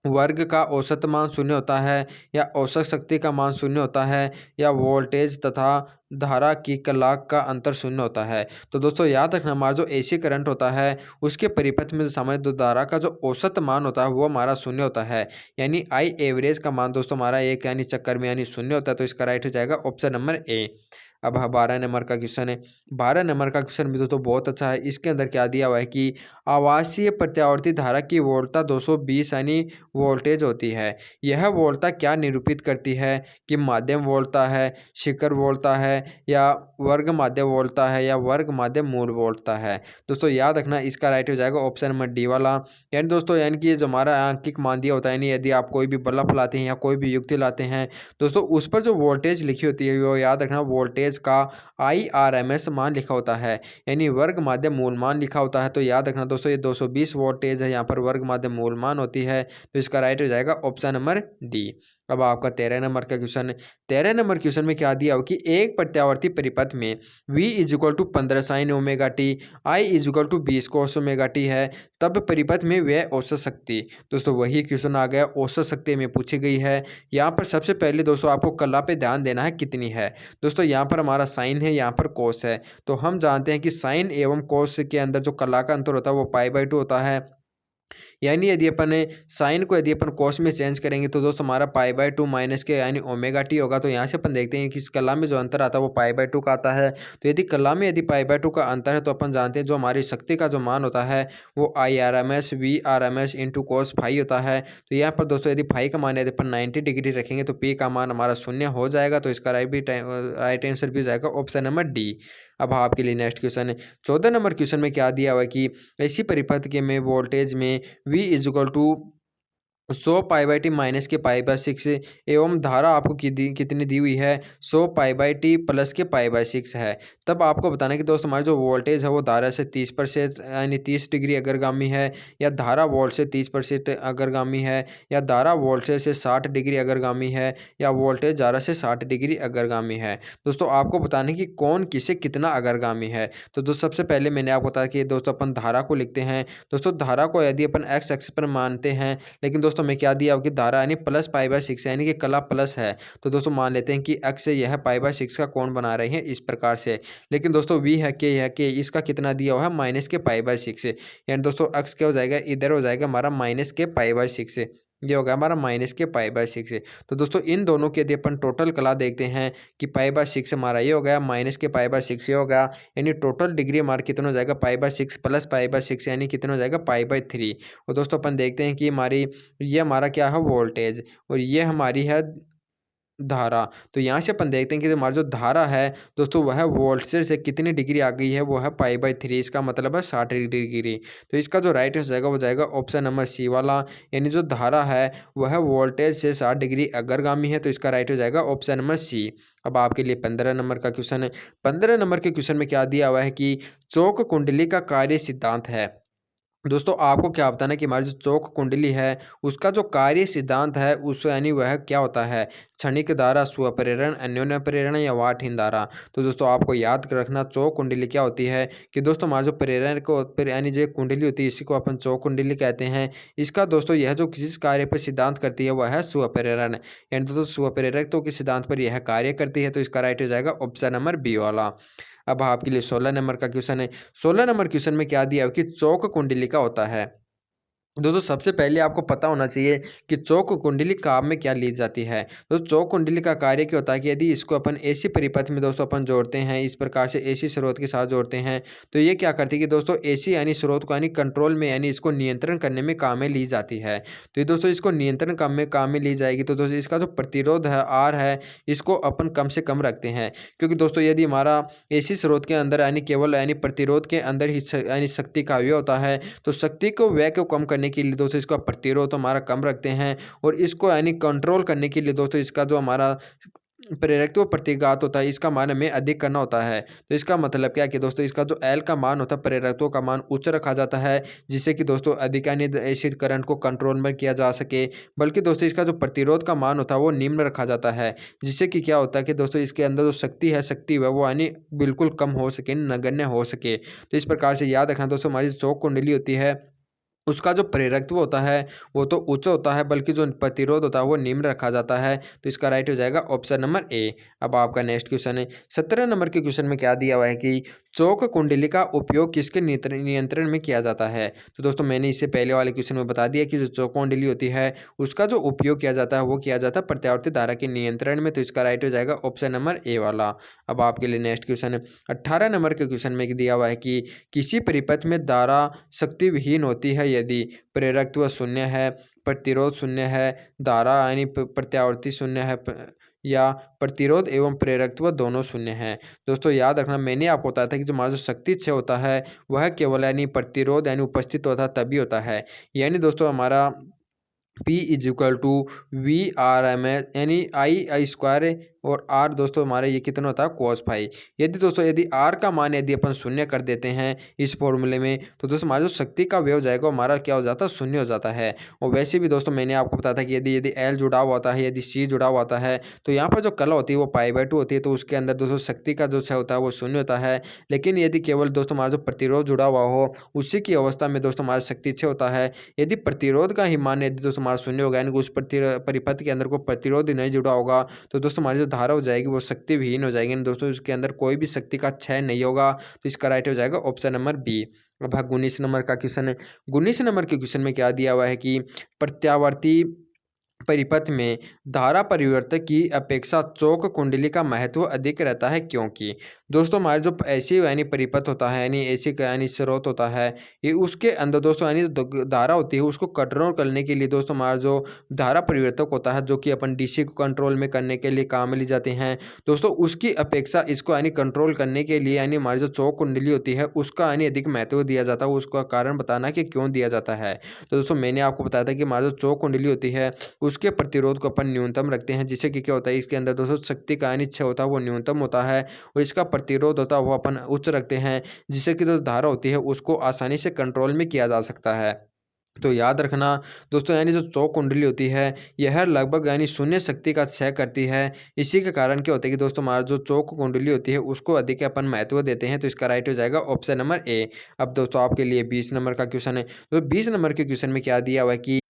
वर्ग का औसत मान शून्य होता है या औसत शक्ति का मान शून्य होता है या वोल्टेज तथा धारा की कला का अंतर शून्य होता है। तो दोस्तों याद रखना हमारा जो एसी करंट होता है उसके परिपथ में सामान्य जो धारा का जो औसत मान होता है वो हमारा शून्य होता है, यानी आई एवरेज का मान दोस्तों हमारा एक यानी चक्कर में यानी शून्य होता है। तो इसका राइट हो जाएगा ऑप्शन नंबर ए। अब 12 नंबर का क्वेश्चन है। 12 नंबर का क्वेश्चन भी दोस्तों बहुत अच्छा है। इसके अंदर क्या दिया हुआ है कि आवासीय प्रत्यावर्ती धारा की वोल्टता 220 यानी वोल्टेज होती है। यह वोल्टता क्या निरूपित करती है कि माध्यम वोल्टता है, शिखर वोल्टता है या वर्ग माध्यम वोल्टता है या वर्ग माध्यम मूल वोल्टता है। दोस्तों याद रखना इसका राइट हो जाएगा ऑप्शन नंबर डी वाला। यानी दोस्तों यानी कि जो हमारा आंकिक मान दिया होता है, यानी यदि आप कोई भी बल्ब लाते हैं या कोई भी युक्ति लाते हैं दोस्तों उस पर जो वोल्टेज लिखी होती है वो याद रखना वोल्टेज का IRMS मान लिखा होता है, यानी वर्ग माध्यम मूल मान लिखा होता है। तो याद रखना दोस्तों ये 220 वोल्टेज है, यहाँ पर वर्ग माध्यम मूल मान होती है। तो इसका राइट हो जाएगा ऑप्शन नंबर डी। अब आपका 13 नंबर का क्वेश्चन है। 13 नंबर क्वेश्चन में क्या दिया हो कि एक प्रत्यावर्ती परिपथ में V = 15 sin ωt, I = 20 cos ωt है, तब परिपथ में व्यय औसत शक्ति। दोस्तों वही क्वेश्चन आ गया, औसत शक्ति में पूछी गई है। यहाँ पर सबसे पहले दोस्तों आपको कला पे ध्यान देना है कितनी है। दोस्तों यहाँ पर हमारा साइन है, यहाँ पर कोस है, तो हम जानते हैं कि साइन एवं कोस के अंदर जो कला का अंतर होता है वो π/2 होता है। यानी यदि अपन साइन को यदि अपन कोस में चेंज करेंगे तो दोस्तों हमारा π/2 माइनस के यानी ωt होगा। तो यहाँ से अपन देखते हैं कि इस कला में जो अंतर आता है वो π/2 का आता है। तो यदि कला में यदि π/2 का अंतर है तो अपन जानते हैं जो हमारी शक्ति का जो मान होता है वो IRMS VRMS into cos phi होता है। तो यहाँ पर दोस्तों यदि फाई का मान यदि अपन 90 डिग्री रखेंगे तो पी का मान हमारा शून्य हो जाएगा। तो इसका राइट आंसर भी हो जाएगा ऑप्शन नंबर डी। अब आपके लिए नेक्स्ट क्वेश्चन है। 14 नंबर क्वेश्चन में क्या दिया हुआ है कि ऐसी परिपथ के में वोल्टेज में V = 100 π/t माइनस के π/6 एवं धारा आपको कितनी दी हुई है, 100 π/t प्लस के π/6 है। तब आपको बताना है कि दोस्तों हमारा जो वोल्टेज है वो धारा से 30% यानी 30 डिग्री अग्रगामी है या धारा वोल्ट से 30% अग्रगामी है या धारा वोल्टेज से 60 डिग्री अग्रगामी है या वोल्टेज धारा से 60 डिग्री अग्रगामी है। दोस्तों आपको बताना है कि कौन किसे कितना अग्रगामी है। तो दोस्तों सबसे पहले मैंने आपको बताया कि दोस्तों अपन धारा को लिखते हैं। दोस्तों धारा को यदि अपन x एक्सिस पर मानते हैं, लेकिन दोस्तों मैं क्या दिया कि धारा यानी प्लस π/6 यानी कि कला प्लस है, तो दोस्तों मान लेते हैं कि x से यह π/6 का कोण बना रहे हैं इस प्रकार से। लेकिन दोस्तों v है कि इसका कितना दिया हुआ है माइनस के π/6, यानी दोस्तों x क्या हो जाएगा, इधर हो जाएगा हमारा माइनस के π/6, ये होगा हमारा माइनस के π/6। तो दोस्तों इन दोनों के यदि अपन टोटल कला देखते हैं कि π/6 हमारा ये हो गया माइनस के π/6 ये होगा, यानी टोटल डिग्री हमारा कितना हो जाएगा π/6 प्लस π/6 यानी कितना हो जाएगा π/3। और दोस्तों अपन देखते हैं कि ये हमारा क्या है वोल्टेज और ये हमारी है धारा। तो यहाँ से अपन देखते हैं कि हमारी जो धारा है दोस्तों वह वोल्टेज से कितनी डिग्री आ गई है, वो है π/3, इसका मतलब है 60 डिग्री। तो इसका जो राइट आंसर जाएगा वो जाएगा ऑप्शन नंबर सी वाला, यानी जो धारा है वह वोल्टेज से 60 डिग्री अग्रगामी है। तो इसका राइट हो जाएगा ऑप्शन नंबर सी। अब आपके लिए 15 नंबर का क्वेश्चन है। 15 नंबर के क्वेश्चन में क्या दिया हुआ है कि चौक कुंडली का कार्य सिद्धांत है। दोस्तों आपको क्या बताना है कि हमारी जो चौक कुंडली है, उसका जो कार्य सिद्धांत है उस यानी वह क्या होता है? क्षणिक धारा, स्वप्रेरण, अन्योन्य प्रेरण या वाटहीन धारा। तो दोस्तों आपको याद रखना चौक कुंडली क्या होती है कि दोस्तों हमारा जो प्रेरण को यानी जो कुंडली होती है इसी को अपन चौक कुंडली कहते हैं। इसका दोस्तों यह जो किस कार्य पर सिद्धांत करती है वह है स्वप्रेरण। यानी दोस्तों स्वप्रेरकत्व के सिद्धांत पर यह कार्य करती है, तो इसका राइट हो जाएगा ऑप्शन नंबर बी वाला। अब आपके लिए 16 नंबर का क्वेश्चन है। 16 नंबर क्वेश्चन में क्या दिया है कि चौक कुंडली का होता है। दोस्तों सबसे पहले आपको पता होना चाहिए कि चौक कुंडली काम में क्या ली जाती है। तो चौक कुंडली का कार्य क्या होता है कि यदि इसको अपन एसी परिपथ में दोस्तों अपन जोड़ते हैं, इस प्रकार से एसी स्रोत के साथ जोड़ते हैं, तो ये क्या करती है कि दोस्तों एसी यानी स्रोत को यानी कंट्रोल में यानी इसको नियंत्रण करने में काम में ली जाती है। तो ये दोस्तों इसको नियंत्रण काम में ली जाएगी, तो दोस्तों इसका जो प्रतिरोध है आर है, इसको अपन कम से कम रखते हैं। क्योंकि दोस्तों यदि हमारा एसी स्रोत के अंदर यानी केवल यानी प्रतिरोध के अंदर ही यानी शक्ति का व्यय होता है, तो शक्ति को व्यय को कम करने के लिए दोस्तों इसका प्रतिरोध तो हमारा कम रखते हैं, और इसको यानी कंट्रोल करने के लिए दोस्तों इसका जो हमारा प्रेरकत्व प्रतिघात होता है इसका मान हमें अधिक करना होता है। तो इसका मतलब क्या है कि दोस्तों इसका जो एल का मान होता है प्रेरकत्व का मान उच्च रखा जाता है, जिससे कि दोस्तों अधिक यानी एसिड करंट को कंट्रोल में किया जा सके। बल्कि दोस्तों इसका जो प्रतिरोध का मान होता है वो निम्न रखा जाता है, जिससे कि क्या होता है कि दोस्तों इसके अंदर जो शक्ति है वो यानी बिल्कुल कम हो सके, नगण्य हो सके। तो इस प्रकार से याद रखना दोस्तों हमारी चौक कुंडली होती है उसका जो प्रेरकत्व होता है वो तो उच्च होता है, बल्कि जो प्रतिरोध होता है वो निम्न रखा जाता है। तो इसका राइट हो जाएगा ऑप्शन नंबर ए। अब आपका नेक्स्ट क्वेश्चन है 17 नंबर के क्वेश्चन में क्या दिया हुआ है कि चौक कुंडली का उपयोग किसके नियंत्रण में किया जाता है। तो दोस्तों मैंने इससे पहले वाले क्वेश्चन में बता दिया कि जो चौक कुंडली होती है उसका जो उपयोग किया जाता है वो किया जाता है प्रत्यावर्ती धारा के नियंत्रण में। तो इसका राइट हो जाएगा ऑप्शन नंबर ए वाला। अब आपके लिए नेक्स्ट क्वेश्चन है 18 नंबर के क्वेश्चन में दिया हुआ है कि किसी परिपथ में धारा शक्ति विहीन होती है यदि प्रेरकत्व शून्य है, प्रतिरोध शून्य है, धारा यानी प्रत्यावर्ती शून्य है, या प्रतिरोध एवं प्रेरकत्व दोनों शून्य है। दोस्तों याद रखना मैंने आपको बताया था कि जो हमारा जो शक्ति क्षय होता है वह केवल यानी प्रतिरोध यानी उपस्थित होता तभी होता है। यानी दोस्तों हमारा P is to V R M S यानी आई स्क्वायर, और आर दोस्तों हमारे ये कितना होता है cos फाई। यदि दोस्तों यदि आर का मान यदि अपन शून्य कर देते हैं इस फॉर्मूले में, तो दोस्तों हमारा जो शक्ति का व्यय हो जाएगा हमारा क्या हो जाता है, शून्य हो जाता है। और वैसे भी दोस्तों मैंने आपको बताया था कि यदि यदि एल जुड़ा हुआ होता है, यदि सी जुड़ा हुआ होता है, तो यहाँ पर जो कला होती है वो पाई/2 होती है, तो उसके अंदर दोस्तों शक्ति का जो क्षय होता है वो शून्य होता है। लेकिन यदि केवल दोस्तों हमारा जो प्रतिरोध जुड़ा हुआ हो उसी की अवस्था में दोस्तों हमारा शक्ति क्षय होता है। यदि प्रतिरोध का ही मान यदि दोस्तों हमारा शून्य होगा यानी कि उस परिपथ के अंदर कोई प्रतिरोध नहीं जुड़ा होगा, तो दोस्तों हमारी जो धारा हो जाएगी वो शक्ति विहीन हो जाएगी, दोस्तों इसके अंदर कोई भी शक्ति का क्षय नहीं होगा। तो इसका राइट हो जाएगा ऑप्शन नंबर बी। अब 19 नंबर का क्वेश्चन है। 19 नंबर के क्वेश्चन में क्या दिया हुआ है कि प्रत्यावर्ती परिपथ में धारा परिवर्तक की अपेक्षा चौक कुंडली का महत्व अधिक रहता है, क्योंकि दोस्तों हमारे जो ऐसी यानी परिपथ होता है यानी ऐसी यानी स्रोत होता है, ये उसके अंदर दोस्तों यानी धारा होती है उसको कंट्रोल करने के लिए दोस्तों हमारा जो धारा परिवर्तक होता है जो कि अपन डीसी को कंट्रोल में करने के लिए काम में ली जाते हैं, दोस्तों उसकी अपेक्षा इसको यानी कंट्रोल करने के लिए यानी हमारी जो चौक कुंडली होती है उसका यानी अधिक महत्व दिया जाता है। उसका कारण बताना कि क्यों दिया जाता है। तो दोस्तों मैंने आपको बताया था कि हमारी जो चौक कुंडली होती है उसके प्रतिरोध को अपन न्यूनतम रखते हैं, जिससे कि क्या होता है इसके अंदर दोस्तों शक्ति का यानी क्षय होता है वो न्यूनतम होता है, और इसका प्रतिरोध होता है वो अपन उच्च रखते हैं, जिससे कि जो धारा होती है उसको आसानी से कंट्रोल में किया जा सकता है। तो याद रखना दोस्तों यानी जो चौक कुंडली होती है यह लगभग यानी शून्य शक्ति का क्षय करती है। इसी के कारण क्या होता है कि दोस्तों हमारा जो चौक कुंडली होती है उसको अधिक अपन महत्व देते हैं। तो इसका राइट हो जाएगा ऑप्शन नंबर ए। अब दोस्तों आपके लिए 20 नंबर का क्वेश्चन है। तो 20 नंबर के क्वेश्चन में क्या दिया हुआ है कि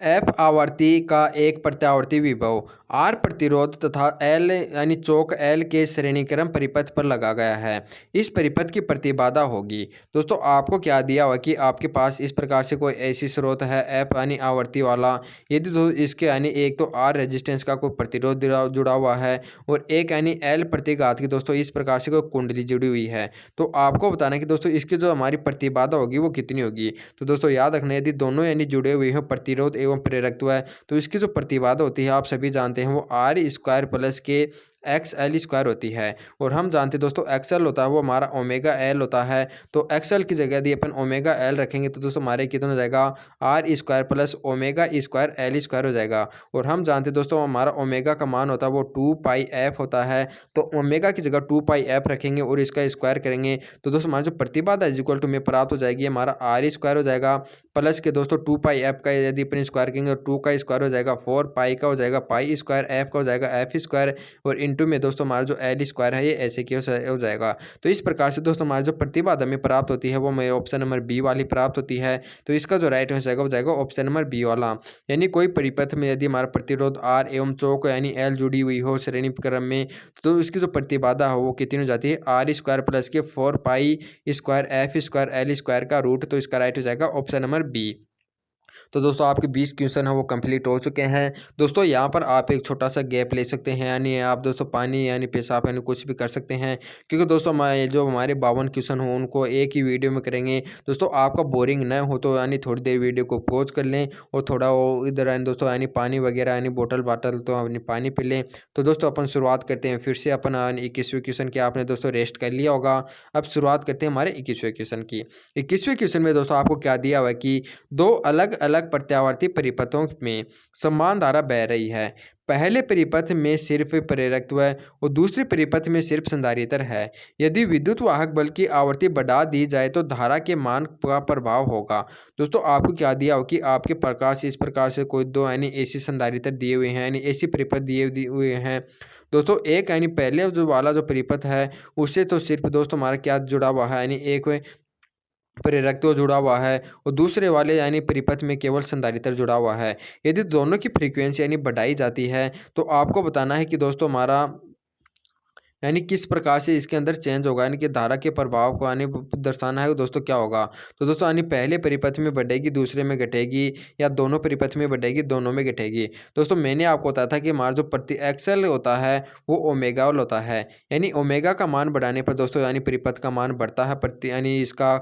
एफ आवर्ती का एक प्रत्यावर्ती विभव आर प्रतिरोध तथा एल यानी चौक एल के श्रेणीक्रम परिपथ पर लगा गया है। इस परिपथ की प्रतिबाधा होगी। दोस्तों आपको क्या दिया हुआ कि आपके पास इस प्रकार से कोई ऐसी स्रोत है एफ यानी आवर्ती वाला, यदि तो इसके यानी एक तो आर रेजिस्टेंस का कोई प्रतिरोध जुड़ा हुआ है और एक यानी एल प्रतिघात की दोस्तों इस प्रकार से कोई कुंडली जुड़ी हुई है, तो आपको बताना कि दोस्तों इसकी जो हमारी प्रतिबाधा होगी वो कितनी होगी। तो दोस्तों याद रखना यदि दोनों यानी जुड़े हुए हैं प्रतिरोध एवं प्रेरकत्व है, तो इसकी जो प्रतिबाधा होती है आप सभी जानते हैं वो आर स्क्वायर प्लस के एक्स एल स्क्वायर होती है। और हम जानते हैं दोस्तों एक्स एल होता है वो हमारा ओमेगा एल होता है। तो एक्स एल की जगह यदि अपन ओमेगा एल रखेंगे तो दोस्तों हमारे कितना हो जाएगा, R square plus omega square L square हो जाएगा। और हम जानते हैं दोस्तों हमारा ओमेगा का मान होता है वो 2 पाई एफ होता है। तो ओमेगा की जगह 2 पाई एफ रखेंगे और इसका स्क्वायर करेंगे तो दोस्तों हमारा जो प्रतिबाधा इज इक्वल टू में प्राप्त हो जाएगी हमारा आर स्क्वायर हो जाएगा, प्लस के दोस्तों 2 पाई एफ का यदि अपन स्क्वायर करेंगे तो 2 का स्क्वायर हो जाएगा, 4 पाई का हो जाएगा पाई स्क्वायर, एफ का हो जाएगा एफ स्क्वायर, और इंटू में दोस्तों हमारा जो एल स्क्वायर है ये ऐसे की हो जाएगा। तो इस प्रकार से दोस्तों हमारा जो प्रतिबाधा में प्राप्त होती है वो हमें ऑप्शन नंबर बी वाली प्राप्त होती है। तो इसका जो राइट आंसर हो जाएगा ऑप्शन नंबर बी वाला। यानी कोई परिपथ में यदि हमारा प्रतिरोध आर एवं चौक यानी एल जुड़ी हुई हो श्रेणी क्रम में तो उसकी जो प्रतिबाधा हो वो कितनी हो जाती है, आर स्क्वायर प्लस के 4 pi square F square L square का रूट। तो इसका राइट हो जाएगा ऑप्शन नंबर बी। तो दोस्तों आपके 20 क्वेश्चन है वो कंप्लीट हो चुके हैं। दोस्तों यहाँ पर आप एक छोटा सा गैप ले सकते हैं, यानी आप दोस्तों पानी यानी पेशाब यानी कुछ भी कर सकते हैं, क्योंकि दोस्तों हमारे 52 क्वेश्चन हो उनको एक ही वीडियो में करेंगे। दोस्तों आपका बोरिंग न हो तो यानी थोड़ी देर वीडियो को पॉज कर लें और थोड़ा वो इधर यानी दोस्तों यानी पानी वगैरह यानी बोतल बाटल तो अपनी पानी पी लें। तो दोस्तों अपन शुरुआत करते हैं फिर से अपन 21वें क्वेश्चन के आपने दोस्तों रेस्ट कर लिया होगा। अब शुरुआत करते हैं हमारे 21वें क्वेश्चन की। 21वें क्वेश्चन में दोस्तों आपको क्या दिया हुआ है कि दो अलग अलग प्रत्यावर्ती परिपथों में समान धारा बह रही है। पहले परिपथ में सिर्फ प्रेरकत्व और दूसरे परिपथ में सिर्फ संधारित्र है। यदि विद्युत वाहक बल की आवृत्ति बढ़ा दी जाए तो धारा के मान का प्रभाव होगा। दोस्तों आपको क्या दिया हो कि आपके प्रकाश इस प्रकार से कोई दो यानी एसी संधारित्र दिए हुए हैं यानी एसी परिपथ दिए हुए हैं। दोस्तों एक यानी पहले जो वाला जो परिपथ है उससे तो सिर्फ दोस्तों हमारा क्या जुड़ा हुआ है, यानी एक प्रेरकत्व जुड़ा हुआ है और दूसरे वाले यानी परिपथ में केवल संधारित्र जुड़ा हुआ है। यदि दोनों की फ्रीक्वेंसी यानी बढ़ाई जाती है तो आपको बताना है कि दोस्तों हमारा यानी किस प्रकार से इसके अंदर चेंज होगा, यानी कि धारा के प्रभाव को यानी दर्शाना है दोस्तों क्या होगा। तो दोस्तों यानी पहले परिपथ में बढ़ेगी दूसरे में घटेगी, या दोनों परिपथ में बढ़ेगी दोनों में घटेगी। दोस्तों मैंने आपको बताया था कि हमारा जो प्रति एक्सेल होता है वो ओमेगा होता है, यानी ओमेगा का मान बढ़ाने पर दोस्तों यानी परिपथ का मान बढ़ता है प्रति यानी इसका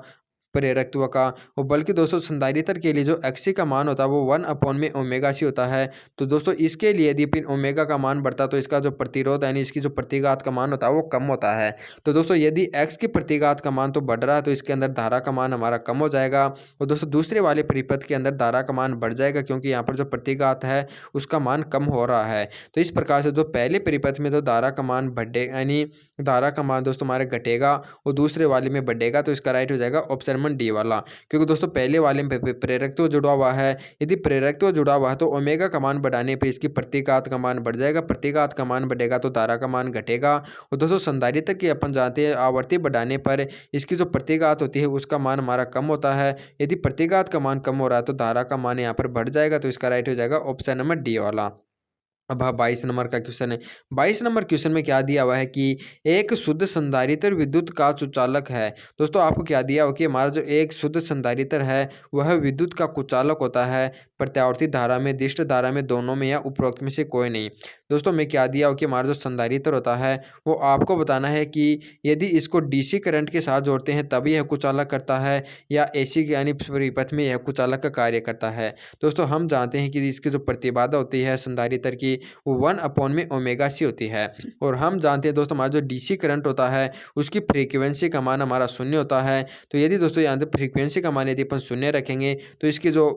प्रेरकत्व का। और बल्कि दोस्तों संधारित्र के लिए जो एक्सी का मान होता है वो 1 में ओमेगा सी होता है। तो दोस्तों इसके लिए यदि फिर ओमेगा का मान बढ़ता है तो इसका जो प्रतिरोध यानी इसकी जो प्रतिघात का मान होता है वो कम होता है। तो दोस्तों यदि एक्स की प्रतिघात का मान तो बढ़ रहा है तो इसके अंदर धारा का मान हमारा कम हो जाएगा, और दोस्तों दूसरे वाले परिपथ के अंदर धारा का मान बढ़ जाएगा क्योंकि यहाँ पर जो प्रतिघात है उसका मान कम हो रहा है। तो इस प्रकार से जो पहले परिपथ में तो धारा का मान बढ़े यानी धारा का मान दोस्तों हमारे घटेगा और दूसरे वाले में बढ़ेगा। तो इसका राइट हो जाएगा ऑप्शन नंबर डी वाला, क्योंकि दोस्तों पहले वाले में प्रेरकत्व जुड़ा हुआ है। यदि प्रेरकत्व जुड़ा हुआ है तो ओमेगा का मान बढ़ाने पे इसकी प्रतिघात का मान बढ़ जाएगा, प्रतिघात का मान बढ़ेगा तो धारा का मान घटेगा। और दोस्तों संधारित्र की अपन जानते हैं आवृत्ति बढ़ाने पर इसकी जो प्रतिघात होती है उसका मान हमारा कम होता है। यदि प्रतिघात का मान कम हो रहा है तो धारा का मान यहाँ पर बढ़ जाएगा। तो इसका राइट हो जाएगा ऑप्शन नंबर डी वाला। अब हाँ 22 नंबर का क्वेश्चन है। 22 नंबर क्वेश्चन में क्या दिया हुआ है कि एक शुद्ध संधारित्र विद्युत का कुचालक है। दोस्तों आपको क्या दिया हुआ कि हमारा जो एक शुद्ध संधारित्र है वह विद्युत का कुचालक होता है प्रत्यावर्ती धारा में, दिष्ट धारा में, दोनों में या उपरोक्त में से कोई नहीं। दोस्तों मैं क्या दिया हो कि हमारा जो संधारित्र होता है वो आपको बताना है कि यदि इसको डीसी करंट के साथ जोड़ते हैं तभी यह कुचालक करता है या एसी यानी परिपथ में यह कुचालक का कार्य करता है। दोस्तों हम जानते हैं कि इसकी जो प्रतिबाधा होती है संधारित्र की वो 1 में ओमेगा सी होती है, और हम जानते हैं दोस्तों हमारा जो डीसी करंट होता है उसकी फ्रीक्वेंसी का मान हमारा शून्य होता है। तो यदि दोस्तों यहाँ पे फ्रीक्वेंसी का मान यदि अपन शून्य रखेंगे तो इसकी जो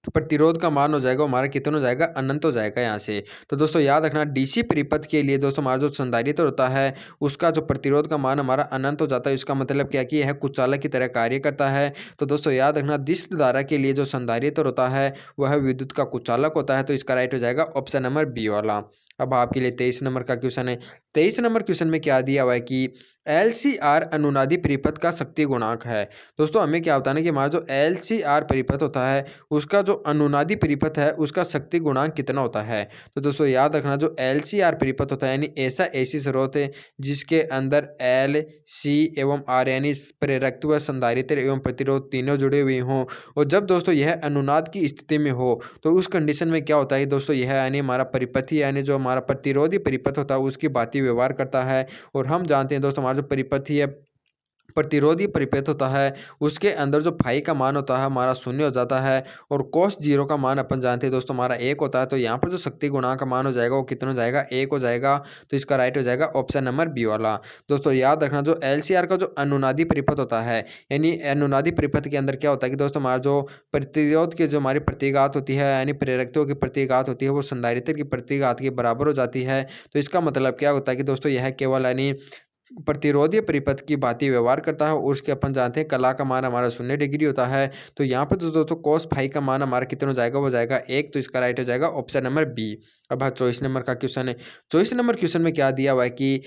प्रतिरोध का मान हो जाएगा हमारा कितना हो जाएगा, अनंत हो जाएगा यहाँ से। तो दोस्तों याद रखना डीसी परिपथ के लिए दोस्तों हमारा जो संधारित्र होता है उसका जो प्रतिरोध का मान हमारा अनंत हो जाता है। इसका मतलब क्या कि यह कुचालक की तरह कार्य करता है। तो दोस्तों याद रखना दिष्ट धारा के लिए जो संधारित्र होता है वह विद्युत का कुचालक होता है। तो इसका राइट हो जाएगा ऑप्शन नंबर बी वाला। अब आपके लिए 23 नंबर का क्वेश्चन है। 23 नंबर क्वेश्चन में क्या दिया हुआ है कि LCR अनुनादी परिपथ का शक्ति गुणांक है। दोस्तों हमें क्या होता है ना कि हमारा जो LCR परिपथ होता है उसका जो अनुनादी परिपथ है उसका शक्ति गुणांक कितना होता है। तो दोस्तों याद रखना जो LCR परिपथ होता है यानी ऐसा एसी स्रोत है जिसके अंदर L, C एवं R यानी प्रेरकत्व, संधारित्र एवं प्रतिरोध तीनों जुड़े हुए हों, और जब दोस्तों यह अनुनाद की स्थिति में हो तो उस कंडीशन में क्या होता है दोस्तों, यह यानी हमारा परिपथी यानी जो हमारा प्रतिरोधी परिपथ होता है उसकी भांति व्यवहार करता है। और हम जानते हैं दोस्तों हमारा जो परिपथी है प्रतिरोधी परिपथ होता है, उसके अंदर जो फाई का मान होता है हमारा शून्य हो जाता है और कॉस जीरो का मान अपन जानते हैं दोस्तों हमारा 1 होता है। तो यहाँ पर जो शक्ति गुणांक का मान हो जाएगा वो कितना हो जाएगा, 1 हो जाएगा। तो इसका राइट हो जाएगा ऑप्शन नंबर बी वाला। दोस्तों याद रखना जो एलसीआर का जो अनुनादी परिपथ होता है, यानी अनुनादी परिपथ के अंदर क्या होता है कि दोस्तों हमारा जो प्रतिरोध की जो हमारी प्रतिघात होती है, यानी प्रेरकत्व की प्रतिघात होती है, वो संधारित्र की प्रतिघात के बराबर हो जाती है। तो इसका मतलब क्या होता है कि दोस्तों यह केवल यानी प्रतिरोधीय परिपथ की भांति व्यवहार करता है और उसके अपन जानते हैं कला का मान हमारा 0 डिग्री होता है। तो यहाँ पर दोस्तों कॉस फाई का मान हमारा कितना हो जाएगा, वो जाएगा 1। तो इसका राइट हो जाएगा ऑप्शन नंबर बी। अब हाँ 24 नंबर का क्वेश्चन है। 24 नंबर क्वेश्चन में क्या दिया हुआ है कि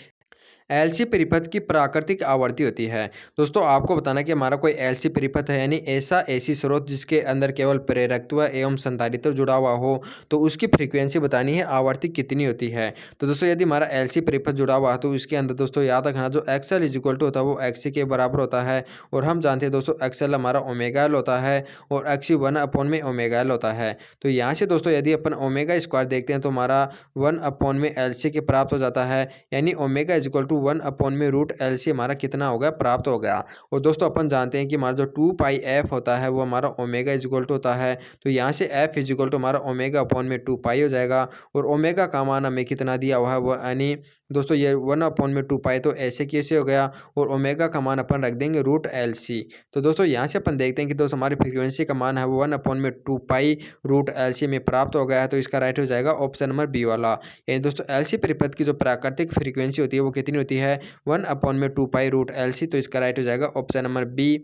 एलसी परिपथ की प्राकृतिक आवर्ती होती है। दोस्तों आपको बताना कि हमारा कोई एलसी परिपथ है, यानी ऐसा एसी स्रोत जिसके अंदर केवल प्रेरकत्व एवं संधारित्र जुड़ा हुआ हो, तो उसकी फ्रीक्वेंसी बतानी है, आवर्ती कितनी होती है। तो दोस्तों यदि हमारा एलसी परिपथ जुड़ा हुआ है तो इसके अंदर दोस्तों याद रखना जो एक्सएल इज इक्वल टू होता है वो एक्सी के बराबर होता है। और हम जानते हैं दोस्तों एक्सएल हमारा ओमेगा एल होता है और एक्सी 1 में ओमेगा एल होता है। तो यहाँ से दोस्तों यदि अपन ओमेगा स्क्वायर देखते हैं तो हमारा 1 एल सी के प्राप्त हो जाता है, यानी omega is equal to 1/√LC हमारा कितना हो गया, प्राप्त हो गया। और दोस्तों अपन जानते हैं कि हमारा जो 2 पाई एफ होता है वो हमारा ओमेगा इज इक्वल टू होता है। तो यहाँ से एफ इज इक्वल टू हमारा ओमेगा/2 पाई हो जाएगा। और ओमेगा का मान हमें कितना दिया हुआ है वो, यानी दोस्तों ये 1/2 पाई तो ऐसे कैसे हो गया, और ओमेगा का मान अपन रख देंगे √LC। तो दोस्तों यहाँ से अपन देखते हैं कि दोस्तों हमारी फ्रीक्वेंसी का मान है वो 1/2 पाई √LC में प्राप्त हो गया है। तो इसका राइट हो जाएगा ऑप्शन नंबर बी वाला। यानी दोस्तों एलसी परिपथ की जो प्राकृतिक फ्रीक्वेंसी होती है वो कितनी होती है, 1/2 पाई √LC। तो इसका राइट हो जाएगा ऑप्शन नंबर बी।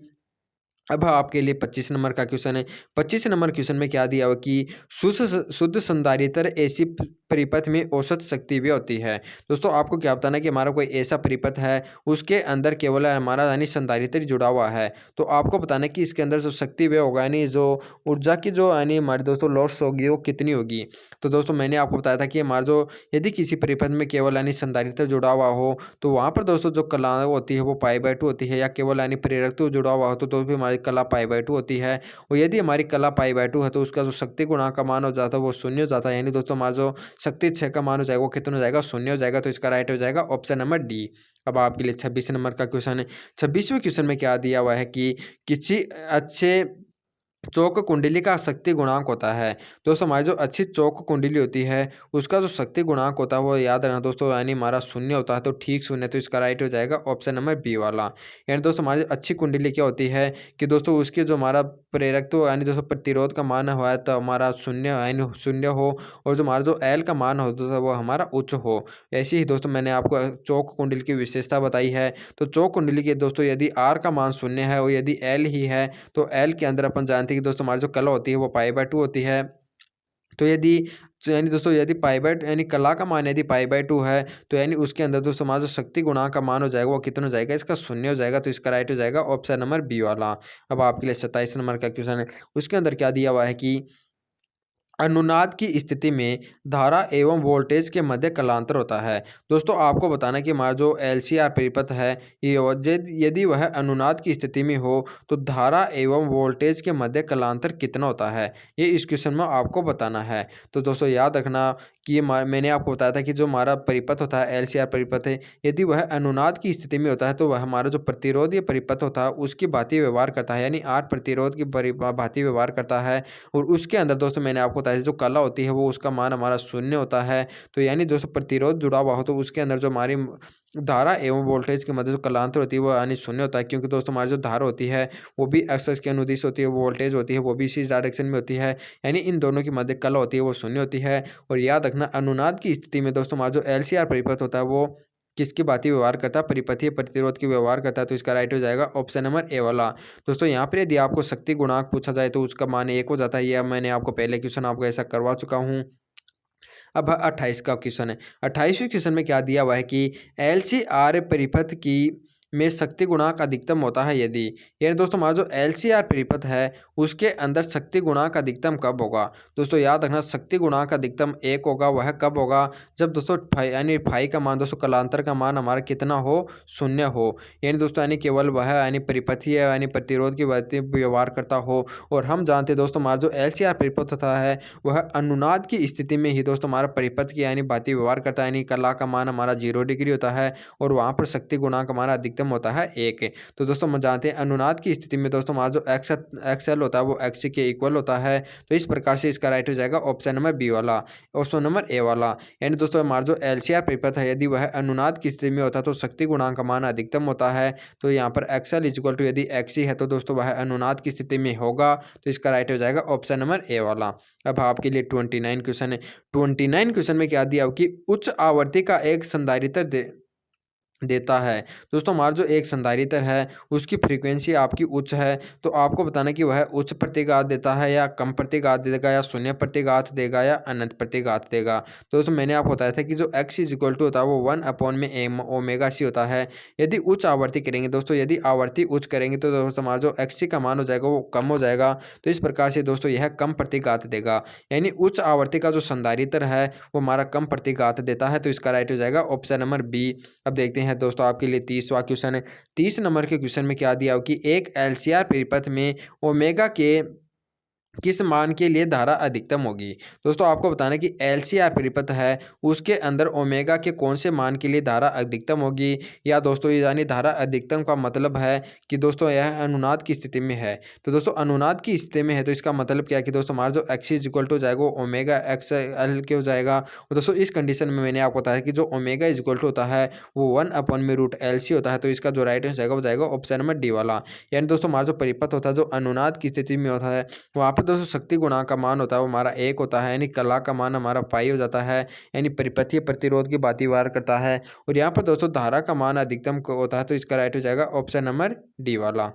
अब आपके लिए 25 नंबर का क्वेश्चन है। 25 नंबर क्वेश्चन में क्या दिया हुआ कि शुद्ध संधारित्र एसी परिपथ में औसत शक्ति भी होती है। दोस्तों आपको क्या बताना है कि हमारा कोई ऐसा परिपथ है उसके अंदर केवल हमारा यानी संधारित्र जुड़ा हुआ है। तो आपको बताना है कि इसके अंदर जो शक्ति व्यय होगा, यानी जो ऊर्जा की जो यानी हमारी दोस्तों लॉस होगी वो कितनी होगी। तो दोस्तों मैंने आपको बताया था कि हमारा जो यदि किसी परिपथ में केवल यानी संधारित्र जुड़ा हुआ हो तो वहाँ पर दोस्तों जो कला होती है वो पाई/2 होती है, या केवल यानी प्रेरकत्व जुड़ा हुआ हो तो भी हमारी कला पाई/2 होती है। और यदि हमारी कला पाई/2 है तो उसका जो शक्ति गुणांक का मान हो जाता है वो 0 हो जाता है, यानी दोस्तों हमारा जो शक्ति 6 का मान हो जाएगा वो कितना हो जाएगा, 0 हो जाएगा। तो इसका राइट हो जाएगा ऑप्शन नंबर डी। अब आपके लिए 26 नंबर का क्वेश्चन है। 26वें क्वेश्चन में क्या दिया हुआ है कि किसी अच्छे चौक कुंडली का शक्ति गुणांक होता है। दोस्तों हमारी जो अच्छी चौक कुंडली होती है उसका जो शक्ति गुणांक होता है वो याद रखना दोस्तों, यानी हमारा 0 होता है। तो ठीक 0, तो इसका राइट हो जाएगा ऑप्शन नंबर बी वाला। यानी दोस्तों हमारी अच्छी कुंडली क्या होती है कि दोस्तों उसके जो हमारा प्रेरकत्व यानी दोस्तों प्रतिरोध का मान हुआ है तो हमारा 0 यानी 0 हो, और जो हमारा जो एल का मान होता है वो हमारा उच्च हो। ऐसे ही दोस्तों मैंने आपको चौक कुंडली की विशेषता बताई है। तो चौक कुंडली के दोस्तों यदि आर का मान 0 है और यदि एल ही है तो एल के अंदर अपन जानते हैं कि दोस्तों हमारी जो कला होती है वो पाई/2 होती है। तो यदि यानी दोस्तों यदि पाई/2 यानी कला का मान यदि पाई/2 है तो यानी उसके अंदर दोस्तों हमारा जो शक्ति गुणांक का मान हो जाएगा वो कितना हो जाएगा, इसका 0 हो जाएगा। तो इसका राइट हो जाएगा ऑप्शन नंबर बी वाला। अब आपके लिए 27 नंबर का क्वेश्चन है। उसके अंदर क्या दिया हुआ है कि अनुनाद की स्थिति में धारा एवं वोल्टेज के मध्य कलांतर होता है। दोस्तों आपको बताना कि हमारा जो एलसीआर परिपथ है ये यदि वह अनुनाद की स्थिति में हो तो धारा एवं वोल्टेज के मध्य कलांतर कितना होता है, ये इस क्वेश्चन में आपको बताना है। तो दोस्तों याद रखना कि ये मैंने आपको बताया था कि जो हमारा परिपथ होता है एलसीआर परिपथ है, यदि वह अनुनाद की स्थिति में होता है तो वह हमारा जो प्रतिरोधीय परिपथ होता है उसकी भांति व्यवहार करता है, यानी 8 प्रतिरोध की भांति व्यवहार करता है। और उसके अंदर दोस्तों मैंने आपको बताया जो कला होती है वो उसका मान हमारा 0 होता है। तो यानी दोस्तों प्रतिरोध जुड़ा हुआ हो तो उसके अंदर जो हमारी धारा एवं वोल्टेज के मध्य जो कलांतर होती है वो यानी 0 होता है, क्योंकि दोस्तों हमारी जो धारा होती है वो भी एक्स एक्स के अनुदिश होती है, वोल्टेज होती है वो भी इसी डायरेक्शन में होती है, यानी इन दोनों की मध्य कला होती है वो 0 होती है। और याद रखना अनुनाद की स्थिति में दोस्तों हमारा जो एलसीआर परिपथ होता है वो किसकी भांति व्यवहार करता है, परिपथीय प्रतिरोध की व्यवहार करता है। तो इसका राइट हो जाएगा ऑप्शन नंबर ए वाला। दोस्तों यहाँ पर यदि आपको शक्ति गुणांक पूछा जाए तो उसका मान 1 हो जाता है। यह मैंने आपको पहले क्वेश्चन आपको ऐसा करवा चुका हूँ। अब 28 का क्वेश्चन है। 28वें क्वेश्चन में क्या दिया हुआ है कि एलसीआर परिपथ की में शक्ति गुणांक अधिकतम होता है यदि, यानी दोस्तों हमारा जो एलसीआर परिपथ है उसके अंदर शक्ति गुणांक अधिकतम कब होगा। दोस्तों याद रखना शक्ति गुणांक अधिकतम 1 होगा। वह कब होगा, जब दोस्तों यानी फाई का मान दोस्तों कलांतर का मान हमारा कितना हो, 0 हो। यानी दोस्तों यानी केवल वह यानी परिपथीय यानी प्रतिरोध की भांति व्यवहार करता हो। और हम जानते हैं दोस्तों हमारा जो एलसीआर परिपथ होता है वह अनुनाद की स्थिति में ही दोस्तों हमारा परिपथ की यानी भांति व्यवहार करता है, यानी कला का मान हमारा 0 डिग्री होता है और वहाँ पर शक्ति गुणांक हमारा अधिकतम अधिकतम होता है 1। तो दोस्तों हम जानते हैं अनुनाद की स्थिति में दोस्तों हमारा जो एक्सएल होता है वो एक्ससी के इक्वल होता है। तो इस प्रकार से इसका राइट हो जाएगा ऑप्शन नंबर बी वाला, ऑप्शन नंबर ए वाला। यानी दोस्तों हमारा जो एलसीआर परिपथ है यदि वह अनुनाद की स्थिति में होता है तो शक्ति गुणांक का मान अधिकतम होता है। तो यहाँ पर एक्सएल इक्वल टू यदि एक्ससी है तो दोस्तों वह अनुनाद की स्थिति में होगा। तो इसका राइट हो जाएगा ऑप्शन नंबर ए वाला। अब आपके लिए 29 क्वेश्चन है। 29 क्वेश्चन में क्या दिया हो कि उच्च आवर्ती का एक संधारित्र देता है। दोस्तों हमारा जो एक संधारित्र है उसकी फ्रीक्वेंसी आपकी उच्च है, तो आपको बताना कि वह उच्च प्रतिघात देता है या कम प्रतिघात देगा या शून्य प्रतिघात देगा या अनंत प्रतिघात देगा। तो दोस्तों मैंने आपको बताया था कि जो x इज इक्वल टू होता है वो 1 में एम ओमेगा सी होता है। यदि उच्च आवर्ती करेंगे दोस्तों, यदि आवर्ती उच्च करेंगे तो दोस्तों हमारा जो एक्स का मान हो जाएगा वो कम हो जाएगा। तो इस प्रकार से दोस्तों यह कम प्रतिघात देगा, यानी उच्च आवर्ती का जो संधारित्र है वो हमारा कम प्रतिघात देता है। तो इसका राइट हो जाएगा ऑप्शन नंबर बी। अब देखते हैं दोस्तों आपके लिए 30वां क्वेश्चन है। 30 नंबर के क्वेश्चन में क्या दिया हो कि एक एलसीआर परिपथ में ओमेगा के किस मान के लिए धारा अधिकतम होगी। दोस्तों आपको बताना कि एलसीआर परिपथ है उसके अंदर ओमेगा के कौन से मान के लिए धारा अधिकतम होगी, या दोस्तों यानी धारा अधिकतम का मतलब है कि दोस्तों यह अनुनाद की स्थिति में है। तो दोस्तों अनुनाद की स्थिति में है तो इसका मतलब क्या है कि दोस्तों हमारा जो एक्स इज इक्वल टू हो जाएगा वो ओमेगा एक्स एल के हो जाएगा। और दोस्तों इस कंडीशन में मैंने आपको बताया कि जो ओमेगा इज इक्वल टू होता है वो 1/√LC होता है। तो इसका जो राइट हो जाएगा वो जाएगा ऑप्शन नंबर डी वाला। यानी दोस्तों हमारा जो परिपथ होता है जो अनुनाद की स्थिति में होता है वहाँ पर दोस्तों शक्ति गुणांक का मान होता है वो हमारा 1 होता है, यानी कला का मान हमारा पाई हो जाता है, यानी परिपथीय प्रतिरोध की बात वार करता है। और यहाँ पर दोस्तों धारा का मान अधिकतम होता है। तो इसका राइट हो जाएगा ऑप्शन नंबर डी वाला।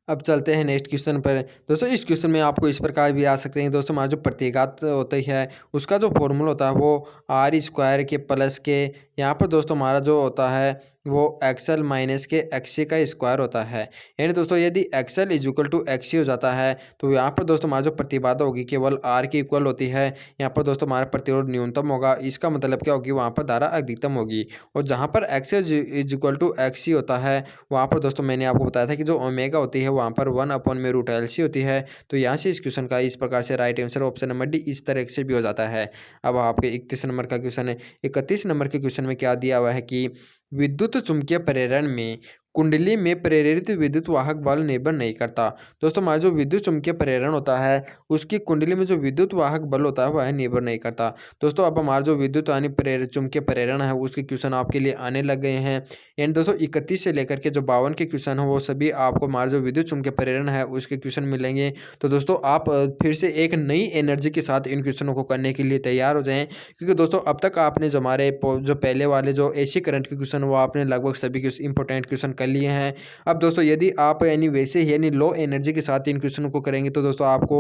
अब चलते हैं नेक्स्ट क्वेश्चन पर। दोस्तों इस क्वेश्चन में आपको इस प्रकार भी आ सकते हैं दोस्तों हमारा जो प्रतिघात होता है उसका जो फॉर्मूला होता है वो आर स्क्वायर के प्लस के, यहाँ पर दोस्तों हमारा जो होता है वो एक्सएल माइनस के एक्ससी का स्क्वायर होता है। यानी दोस्तों यदि XL is equal to XC हो जाता है तो यहाँ पर दोस्तों हमारा जो प्रतिबाधा होगी केवल आर की इक्वल होती है। यहाँ पर दोस्तों हमारा प्रतिरोध न्यूनतम होगा, इसका मतलब क्या होगी वहाँ पर धारा अधिकतम होगी। और जहाँ पर XL is equal to XC होता है वहाँ पर दोस्तों मैंने आपको बताया था कि जो ओमेगा होती है वहाँ पर 1/√LC होती है। तो यहाँ से इस क्वेश्चन का इस प्रकार से right answer option number D इस तरह से भी हो जाता है। अब आपके 31 नंबर का क्वेश्चन है। 31 नंबर के क्वेश्चन में क्या दिया हुआ है कि विद्युत चुम्बकीय प्रेरण में कुंडली में प्रेरित विद्युत वाहक बल निर्भर नहीं करता। दोस्तों हमारा जो विद्युत चुम्बकीय प्रेरण होता है उसकी कुंडली में जो विद्युत वाहक बल होता है वह निर्भर नहीं करता। दोस्तों अब हमारा जो विद्युत यानी चुम्बकीय प्रेरण है उसके क्वेश्चन आपके लिए आने लग गए हैं। एंड दोस्तों 31 से लेकर के जो 52 के क्वेश्चन है वो सभी आपको हमारा जो विद्युत चुम्बकीय प्रेरण है उसके क्वेश्चन मिलेंगे। तो दोस्तों आप फिर से एक नई एनर्जी के साथ इन क्वेश्चनों को करने के लिए तैयार हो जाएं, क्योंकि दोस्तों अब तक आपने जो हमारे जो पहले वाले जो एसी करंट के क्वेश्चन वो आपने लगभग सभी इंपॉर्टेंट क्वेश्चन कर लिए हैं। अब दोस्तों यदि आप यानी वैसे ही यानी लो एनर्जी के साथ इन क्वेश्चनों को करेंगे तो दोस्तों आपको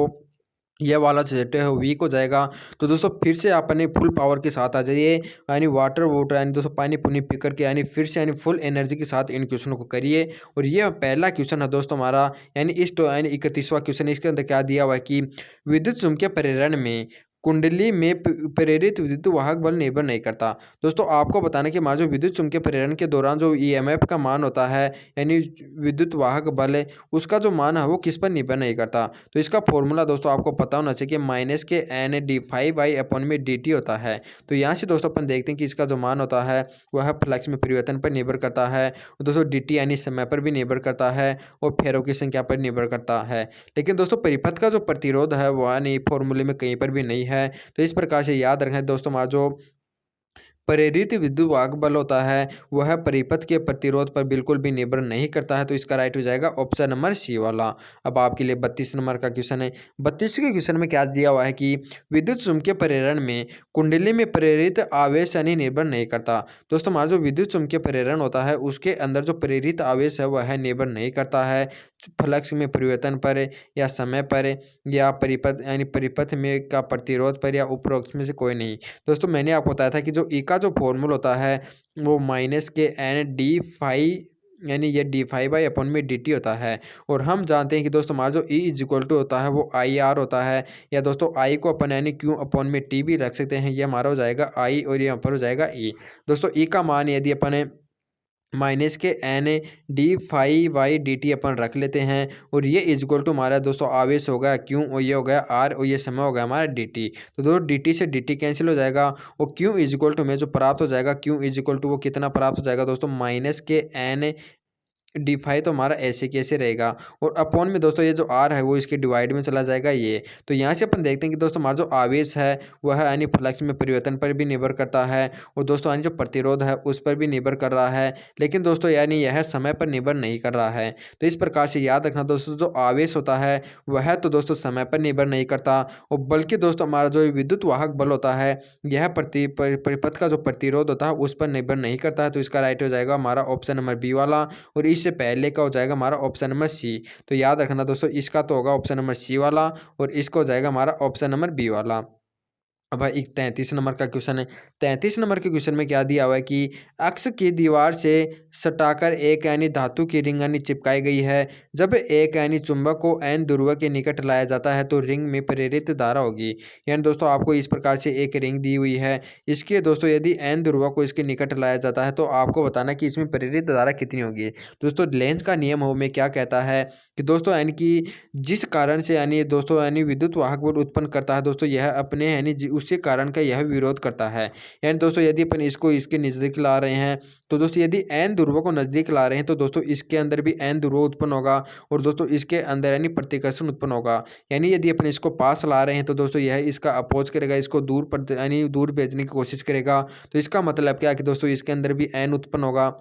यह वाला चैप्टर है वीक हो जाएगा। तो दोस्तों फिर से आप अपने फुल पावर के साथ आ जाइए, यानी वाटर यानी दोस्तों पानी पुनी पी करके यानी फिर से यानी फुल एनर्जी के साथ इन क्वेश्चनों को करिए। और ये पहला क्वेश्चन है दोस्तों हमारा, यानी इस यानी 31वां क्वेश्चन। इसके अंदर क्या दिया हुआ है कि विद्युत चुम्बकीय प्रेरण में कुंडली में प्रेरित विद्युत वाहक बल निर्भर नहीं करता। दोस्तों आपको बताना कि हमारा जो विद्युत चुम्बकीय प्रेरण के दौरान जो ईएमएफ का मान होता है यानी विद्युत वाहक बल है उसका जो मान है वो किस पर निर्भर नहीं करता। तो इसका फॉर्मूला दोस्तों आपको पता होना चाहिए कि माइनस के N D five by upon में डी टी होता है। तो यहाँ से दोस्तों अपन देखते हैं कि इसका जो मान होता है वह फ्लक्स में परिवर्तन पर निर्भर करता है। दोस्तों डी टी यानी समय पर भी निर्भर करता है और फेरों की संख्या पर निर्भर करता है। लेकिन दोस्तों परिपथ का जो प्रतिरोध है वह यानी फॉर्मूले में कहीं पर भी नहीं है। तो इस प्रकार से याद रखें दोस्तों हमारा जो प्रेरित विद्युत वाहक बल होता है वह परिपथ के प्रतिरोध पर बिल्कुल भी निर्भर नहीं करता है। तो इसका राइट हो जाएगा ऑप्शन नंबर सी वाला। अब आपके लिए 32 नंबर का क्वेश्चन है। 32 के क्वेश्चन में क्या दिया हुआ है कि विद्युत चुम्बकीय प्रेरण में कुंडली में प्रेरित आवेश यानी निर्भर नहीं करता। दोस्तों हमारा जो विद्युत चुम्बकीय प्रेरण होता है उसके अंदर जो प्रेरित आवेश है वह निर्भर नहीं करता है फ्लक्स में परिवर्तन पर या समय पर या परिपथ यानी परिपथ में का प्रतिरोध पर या उपरोक्त में से कोई नहीं। दोस्तों मैंने आपको बताया था कि जो ई का जो फॉर्मूला होता है वो माइनस के एन डी फाइव यानी ये डी फाइव बाई अपॉन में डी टी होता है। और हम जानते हैं कि दोस्तों हमारा जो ई इज इक्वल टू होता है वो आई आर होता है, या दोस्तों आई को अपन यानी क्यू अपॉन में टी भी रख सकते हैं। ये हमारा हो जाएगा आई और यहाँ पर हो जाएगा ई। दोस्तों ई का मान यदि अपन माइनस के N D phi by D T अपन रख लेते हैं और ये इजक्वल टू हमारा दोस्तों आवेश हो गया क्यू और ये हो गया आर और ये समय हो गया हमारा डी टी। तो दोस्तों डी टी से डी टी कैंसिल हो जाएगा और क्यू इजक्वल टू में जो प्राप्त हो जाएगा क्यू इजक्वल टू वो कितना प्राप्त हो जाएगा दोस्तों माइनस के एन डी फाई तो हमारा ऐसे कैसे रहेगा और अपॉन में दोस्तों ये जो आर है वो इसके डिवाइड में चला जाएगा ये। तो यहाँ से अपन देखते हैं कि दोस्तों हमारा जो आवेश है वह यानी फ्लक्स में परिवर्तन पर भी निर्भर करता है और दोस्तों यानी जो प्रतिरोध है उस पर भी निर्भर कर रहा है, लेकिन दोस्तों यानी यह समय पर निर्भर नहीं कर रहा है। तो इस प्रकार से याद रखना दोस्तों जो आवेश होता है वह तो दोस्तों समय पर निर्भर नहीं करता और बल्कि दोस्तों हमारा जो विद्युत वाहक बल होता है यह परिपथ का जो प्रतिरोध होता है उस पर निर्भर नहीं करता है। तो इसका राइट हो जाएगा हमारा ऑप्शन नंबर बी वाला और इससे पहले का हो जाएगा हमारा ऑप्शन नंबर सी। तो याद रखना दोस्तों इसका तो होगा ऑप्शन नंबर सी वाला और इसका हो जाएगा हमारा ऑप्शन नंबर बी वाला। अब भाई एक 33 नंबर का क्वेश्चन है। 33 नंबर के क्वेश्चन में क्या दिया हुआ है कि अक्ष की दीवार से सटाकर एक यानी धातु की रिंग यानी चिपकाई गई है। जब एक यानी चुंबक को एन ध्रुव के निकट लाया जाता है तो रिंग में प्रेरित धारा होगी। यानी दोस्तों आपको इस प्रकार से एक रिंग दी हुई है, इसके दोस्तों यदि एन ध्रुव को इसके निकट लाया जाता है तो आपको बताना कि इसमें प्रेरित धारा कितनी होगी। दोस्तों लेंज का नियम हो में क्या कहता है कि दोस्तों यानी कि जिस कारण से यानी दोस्तों यानी विद्युत वाहक बल उत्पन्न करता है दोस्तों यह अपने यानी उसी कारण का यह विरोध करता है। यानी दोस्तों यदि अपन इसको इसके नज़दीक ला रहे हैं तो दोस्तों यदि एन ध्रुवों को नज़दीक ला रहे हैं तो दोस्तों इसके अंदर भी एन ध्रुव उत्पन्न होगा और दोस्तों इसके अंदर यानी प्रतिकर्षण उत्पन्न होगा। यानी यदि अपन इसको पास ला रहे हैं तो दोस्तों यह इसका अपोज करेगा, इसको दूर यानी दूर भेजने की कोशिश करेगा। तो इसका मतलब क्या है कि दोस्तों इसके अंदर भी एन उत्पन्न होगा।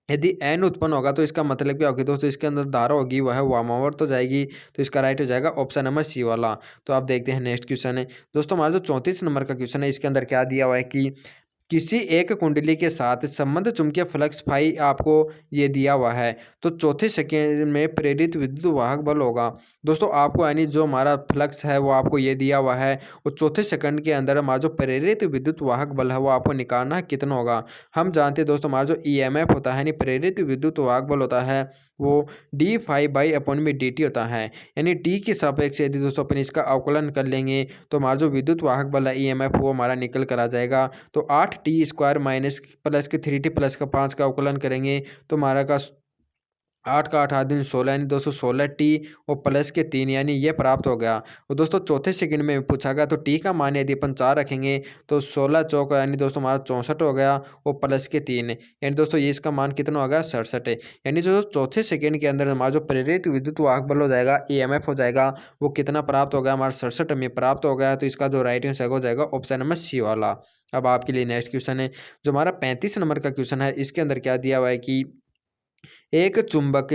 यदि एन उत्पन्न होगा तो इसका मतलब क्या होगी दोस्तों इसके अंदर धारा होगी वह वामावर्त तो जाएगी। तो इसका राइट हो जाएगा ऑप्शन नंबर सी वाला। तो आप देखते हैं नेक्स्ट क्वेश्चन है दोस्तों हमारा जो 34 नंबर का क्वेश्चन है इसके अंदर क्या दिया हुआ है कि किसी एक कुंडली के साथ संबंध चुंबकीय फ्लक्स फाई आपको ये दिया हुआ है तो चौथे सेकेंड में प्रेरित विद्युत वाहक बल होगा। दोस्तों आपको यानी जो हमारा फ्लक्स है वो आपको ये दिया हुआ है और चौथे सेकंड के अंदर हमारा जो प्रेरित विद्युत वाहक बल है वो आपको निकालना है कितना होगा। हम जानते हैं दोस्तों हमारा जो ईएमएफ होता है यानी प्रेरित विद्युत वाहक बल होता है वो डी फाइव बाई अपॉन में डी टी होता है। यानी टी के सापेक्ष यदि दोस्तों अपन इसका अवकलन कर लेंगे तो हमारा जो विद्युत वाहक बल है ईएमएफ वो हमारा निकल कर आ जाएगा। तो 8t² माइनस प्लस के 3t प्लस का 5 का अवकलन करेंगे तो हमारा का 8 का 8 दिन 16 यानी 216t और प्लस के 3 यानी ये प्राप्त हो गया। और दोस्तों चौथे सेकंड में पूछा गया तो टी का मान यदि अपन 4 रखेंगे तो 16 चौक यानी दोस्तों हमारा 64 हो गया और प्लस के 3 यानी दोस्तों ये इसका मान कितना हो गया 67 है। यानी जो चौथे सेकंड के अंदर हमारा जो प्रेरित विद्युत वाहक बल हो जाएगा ईएमएफ हो जाएगा वो कितना प्राप्त हो गया हमारा 67 में प्राप्त हो गया। तो इसका जो राइट आंसर हो जाएगा ऑप्शन नंबर सी वाला। अब आपके लिए नेक्स्ट क्वेश्चन है जो हमारा 35 नंबर का क्वेश्चन है इसके अंदर क्या दिया हुआ है कि एक चुंबक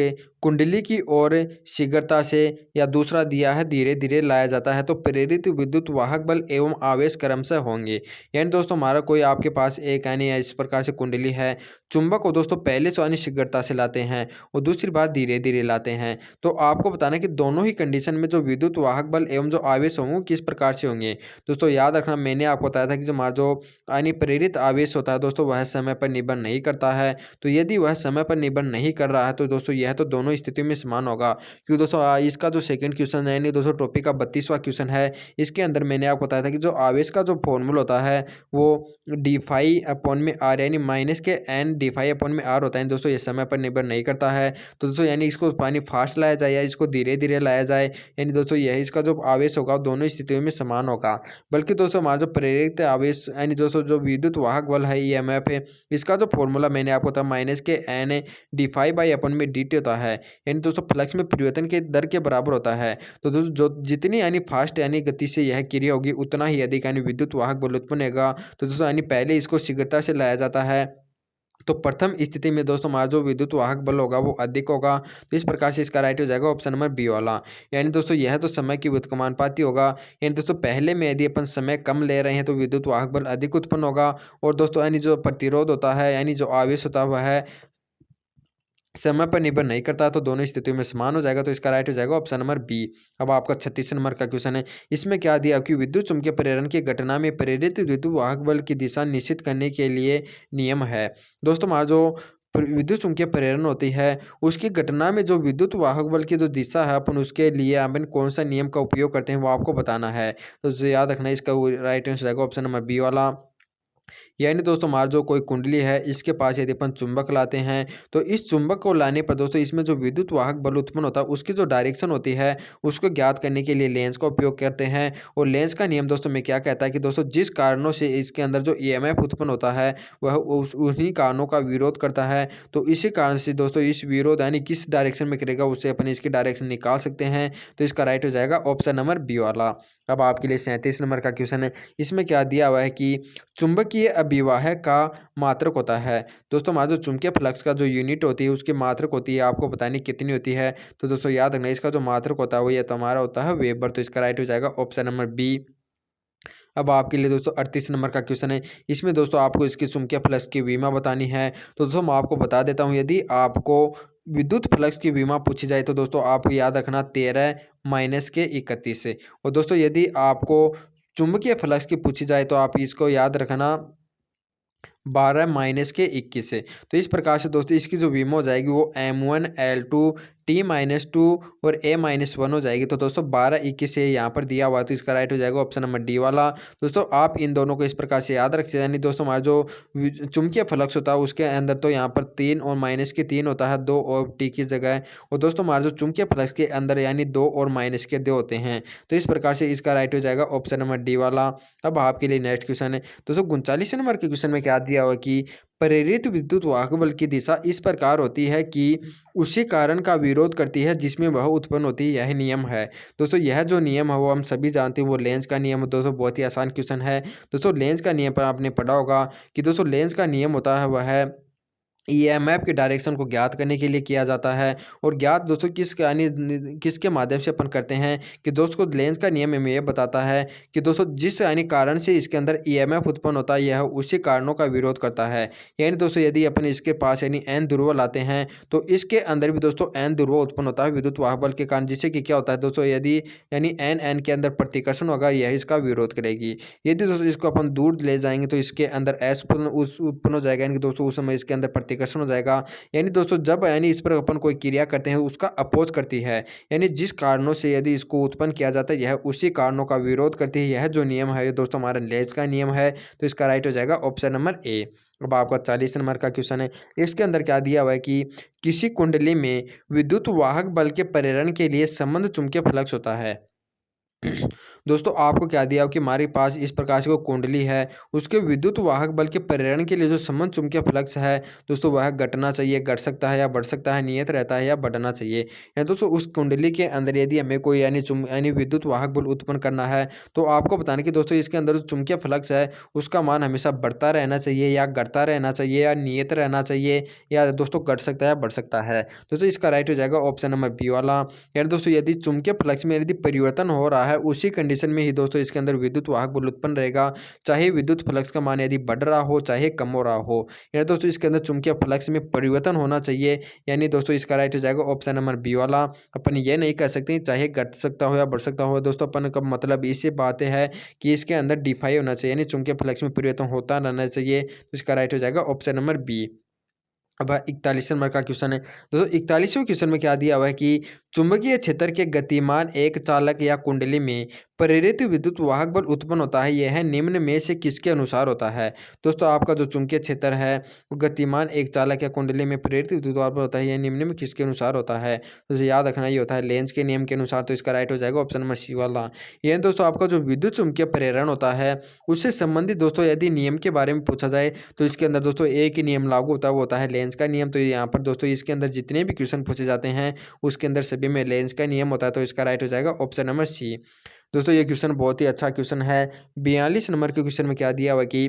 कुंडली की ओर शीघ्रता से या दूसरा दिया है धीरे धीरे लाया जाता है तो प्रेरित विद्युत वाहक बल एवं आवेश क्रमशः होंगे। यानी दोस्तों हमारा कोई आपके पास एक यानी इस प्रकार से कुंडली है, चुंबक को दोस्तों पहले तो यानी शीघ्रता से लाते हैं और दूसरी बार धीरे धीरे लाते हैं। तो आपको बताना कि दोनों ही कंडीशन में जो विद्युत वाहक बल एवं जो आवेश होंगे किस प्रकार से होंगे। दोस्तों याद रखना मैंने आपको बताया था कि जो हमारा जो यानी प्रेरित आवेश होता है दोस्तों वह समय पर निर्भर नहीं करता है। तो यदि वह समय पर निर्भर नहीं कर रहा है तो दोस्तों यह तो दोनों स्थितियों में समान होगा। क्योंकि दोस्तों इसका जो सेकंड क्वेश्चन है यानी दोस्तों टॉपिक का 32वां क्वेश्चन है इसके अंदर मैंने आपको बताया था कि जो आवेश का जो फॉर्मूला होता है वो डी फाई अपॉन में आर यानी माइनस के एन डी फाई अपॉन में आर होता है। दोस्तों ये समय पर निर्भर नहीं करता है। तो दोस्तों यानी इसको पानी फास्ट लाया जाए या इसको धीरे धीरे लाया जाए यानी दोस्तों यह इसका जो आवेश होगा दोनों स्थितियों में समान होगा। बल्कि दोस्तों हमारा जो प्रेरित आवेश यानी दोस्तों जो विद्युत वाहक बल है ईएमएफ है इसका जो फॉर्मूला मैंने आपको बताया माइनस के एन डी फाई बाई अपन में डी टी होता है। यानी दोस्तों फ्लक्स में परिवर्तन के दर के बराबर होता है। तो दोस्तों जो जितनी यानी फास्ट यानी गति से यह क्रिया होगी उतना ही अधिक यानी विद्युत वाहक बल उत्पन्न होगा। तो दोस्तों यानी पहले इसको शीघ्रता से लाया जाता है तो प्रथम स्थिति में दोस्तों हमारा जो विद्युत वाहक बल होगा वो अधिक होगा। तो इस प्रकार से इसका राइट हो जाएगा ऑप्शन नंबर बी वाला। यानी दोस्तों यह तो समय की व्युत्क्रमानुपाती होगा। यानी दोस्तों पहले में यदि अपन समय कम ले रहे हैं तो विद्युत वाहक बल अधिक उत्पन्न होगा और दोस्तों यानी जो प्रतिरोध होता है यानी जो आवेश होता है वह समय पर निर्भर नहीं करता तो दोनों स्थितियों में समान हो जाएगा। तो इसका राइट हो जाएगा ऑप्शन नंबर बी। अब आपका 36 नंबर का क्वेश्चन है इसमें क्या दिया कि विद्युत चुम्बकीय प्रेरण की घटना में प्रेरित विद्युत वाहक बल की दिशा निश्चित करने के लिए नियम है। दोस्तों हमारा जो विद्युत चुम्बकीय प्रेरण होती है उसकी घटना में जो विद्युत वाहक बल की जो दिशा है अपन उसके लिए अपन कौन सा नियम का उपयोग करते हैं वो आपको बताना है। तो याद रखना इसका राइट आंसर हो जाएगा ऑप्शन नंबर बी वाला। यानी दोस्तों हमारा जो कोई कुंडली है इसके पास यदि अपन चुंबक लाते हैं तो इस चुंबक को लाने पर दोस्तों इसमें जो विद्युत वाहक बल उत्पन्न होता है उसकी जो डायरेक्शन होती है उसको ज्ञात करने के लिए लेंस का उपयोग करते हैं। और लेंस का नियम दोस्तों में क्या कहता है कि दोस्तों जिस कारणों से इसके अंदर जो ईएमएफ उत्पन्न होता है वह उन्हीं कारणों का विरोध करता है। तो इसी कारण से दोस्तों इस विरोध यानी किस डायरेक्शन में करेगा उससे अपन इसकी डायरेक्शन निकाल सकते हैं। तो इसका राइट हो जाएगा ऑप्शन नंबर बी वाला। अब आपके लिए 37 नंबर का क्वेश्चन है। इसमें क्या दिया हुआ है कि चुंबकीय अभिवाह का मात्रक होता है। दोस्तों हमारा जो चुंबकीय फ्लक्स का जो यूनिट होती है उसकी मात्रक होती है आपको बतानी कितनी होती है। तो दोस्तों याद रखना इसका जो मात्रक होता है वो ये तुम्हारा होता है वेबर। तो इसका राइट हो जाएगा ऑप्शन नंबर बी। अब आपके लिए दोस्तों 38 नंबर का क्वेश्चन है। इसमें दोस्तों आपको इसकी चुंबकीय फ्लक्स की विमा बतानी है। तो दोस्तों मैं आपको बता देता हूँ यदि आपको विद्युत फ्लक्स की विमा पूछी जाए तो दोस्तों आपको याद रखना 13 माइनस के 31 से। और दोस्तों यदि आपको चुंबकीय फ्लक्स की पूछी जाए तो आप इसको याद रखना 12 माइनस के 21 से। तो इस प्रकार से दोस्तों इसकी जो विमा हो जाएगी वो M1 L2 T-2 और A-1 हो जाएगी। तो दोस्तों 12 21 से यहाँ पर दिया हुआ है तो इसका राइट हो जाएगा ऑप्शन नंबर डी वाला। दोस्तों आप इन दोनों को इस प्रकार से याद रख सकते हैं। यानी दोस्तों हमारा जो चुंबकीय फ्लक्स होता है उसके अंदर तो यहाँ पर 3 और माइनस के 3 होता है 2 और टी की जगह। और दोस्तों हमारा जो चुंबकीय फ्लक्स के अंदर यानी 2 और माइनस के 2 होते हैं। तो इस प्रकार से इसका राइट हो जाएगा ऑप्शन नंबर डी वाला। अब आपके लिए नेक्स्ट क्वेश्चन है दोस्तों 39 नंबर के क्वेश्चन में क्या दिया हुआ कि प्रेरित विद्युत वाहक बल की दिशा इस प्रकार होती है कि उसी कारण का विरोध करती है जिसमें वह उत्पन्न होती है, यह नियम है। दोस्तों यह जो नियम है वो हम सभी जानते हैं वो लेंस का नियम है। दोस्तों बहुत ही आसान क्वेश्चन है। दोस्तों लेंस का नियम पर आपने पढ़ा होगा कि दोस्तों लेंस का नियम होता है वह ईएमएफ के डायरेक्शन को ज्ञात करने के लिए किया जाता है। और ज्ञात दोस्तों किसके माध्यम से अपन करते हैं कि दोस्तों लेंस का नियम हमें यह बताता है कि दोस्तों जिस यानी कारण से इसके अंदर ईएमएफ उत्पन्न होता है यह उसी कारणों का विरोध करता है। यानी दोस्तों यदि अपन इसके पास यानी एन ध्रुव लाते हैं तो इसके अंदर भी दोस्तों एन ध्रुव उत्पन्न होता है विद्युत वाहक बल के कारण, जिससे कि क्या होता है दोस्तों यदि यानी एन एन के अंदर प्रतिकर्षण होगा यह इसका विरोध करेगी। यदि दोस्तों इसको अपन दूर ले जाएंगे तो इसके अंदर एस उत्पन्न हो जाएगा। यानी कि दोस्तों उस समय इसके अंदर प्रतिकर्षण हो जाएगा। यानी दोस्तों जब यानी इस पर अपन कोई क्रिया करते हैं उसका अपोज करती है। यानी जिस कारणों से यदि इसको उत्पन्न किया जाता है यह उसी कारणों का विरोध करती है। यह जो नियम है ये दोस्तों हमारा लेंस का नियम है। तो इसका राइट हो जाएगा ऑप्शन नंबर ए। अब आपका 40 नंबर का क्वेश्चन है। इसके अंदर क्या दिया हुआ है कि किसी कुंडली में विद्युत वाहक बल के प्रेरण के लिए संबंध चुंबकीय फ्लक्स होता है। दोस्तों आपको क्या दिया हो कि हमारे पास इस प्रकार से कोई कुंडली है उसके विद्युत वाहक बल के प्रेरण के लिए जो संबंध चुंबकीय फ्लक्स है दोस्तों वह घटना चाहिए, घट सकता है या बढ़ सकता है, नियत रहता है या बढ़ना चाहिए। या दोस्तों उस कुंडली के अंदर यदि हमें कोई यानी विद्युत वाहक बल उत्पन्न करना है तो आपको बताना कि दोस्तों इसके अंदर जो चुंबकीय फ्लक्स है उसका मान हमेशा बढ़ता रहना चाहिए या घटता रहना चाहिए या नियत रहना चाहिए या दोस्तों घट सकता है बढ़ सकता है। दोस्तों इसका राइट हो जाएगा ऑप्शन नंबर बी वाला। यानी दोस्तों यदि चुंबकीय फ्लक्स में यदि परिवर्तन हो रहा है उसी कंडीशन में ही दोस्तों इसके अंदर विद्युत वाहक बल उत्पन्न रहेगा, चाहे विद्युत फ्लक्स का मान यदि बढ़ रहा हो चाहे कम हो रहा हो। यानी दोस्तों इसके अंदर चुंबकीय फ्लक्स में परिवर्तन होना चाहिए। यानी दोस्तों इसका राइट हो जाएगा ऑप्शन नंबर बी वाला। अपन ये नहीं कह सकते चाहे घट सकता हो या बढ़ सकता हो। दोस्तों अपन का मतलब इससे बातें है कि इसके अंदर डिफाई होना चाहिए यानी चुंबकीय फ्लक्स में परिवर्तन होता रहना चाहिए। तो इसका राइट हो जाएगा ऑप्शन नंबर बी। अब 41 नंबर का क्वेश्चन है। दोस्तों 41वें क्वेश्चन में क्या दिया हुआ है कि चुंबकीय क्षेत्र के गतिमान एक चालक या कुंडली में प्रेरित विद्युत वाहक बल उत्पन्न होता है, यह निम्न में से किसके अनुसार होता है। दोस्तों आपका जो चुंबकीय क्षेत्र है वो गतिमान एक चालक या कुंडली में प्रेरित विद्युत वाहक बल होता है, यह निम्न में किसके अनुसार होता है। तो याद रखना ये होता है लेंस के नियम के अनुसार। तो इसका राइट हो जाएगा ऑप्शन नंबर सी वाला। यानी दोस्तों आपका जो विद्युत चुंबकीय प्रेरण होता है उससे संबंधित दोस्तों यदि नियम के बारे में पूछा जाए तो इसके अंदर दोस्तों एक ही नियम लागू होता है वो होता है लेंस का नियम। तो यहाँ पर दोस्तों इसके अंदर जितने भी क्वेश्चन पूछे जाते हैं उसके अंदर सभी में लेंस का नियम होता है। तो इसका राइट हो जाएगा ऑप्शन नंबर सी। दोस्तों ये क्वेश्चन बहुत ही अच्छा क्वेश्चन है। 42 नंबर के क्वेश्चन में क्या दिया हुआ कि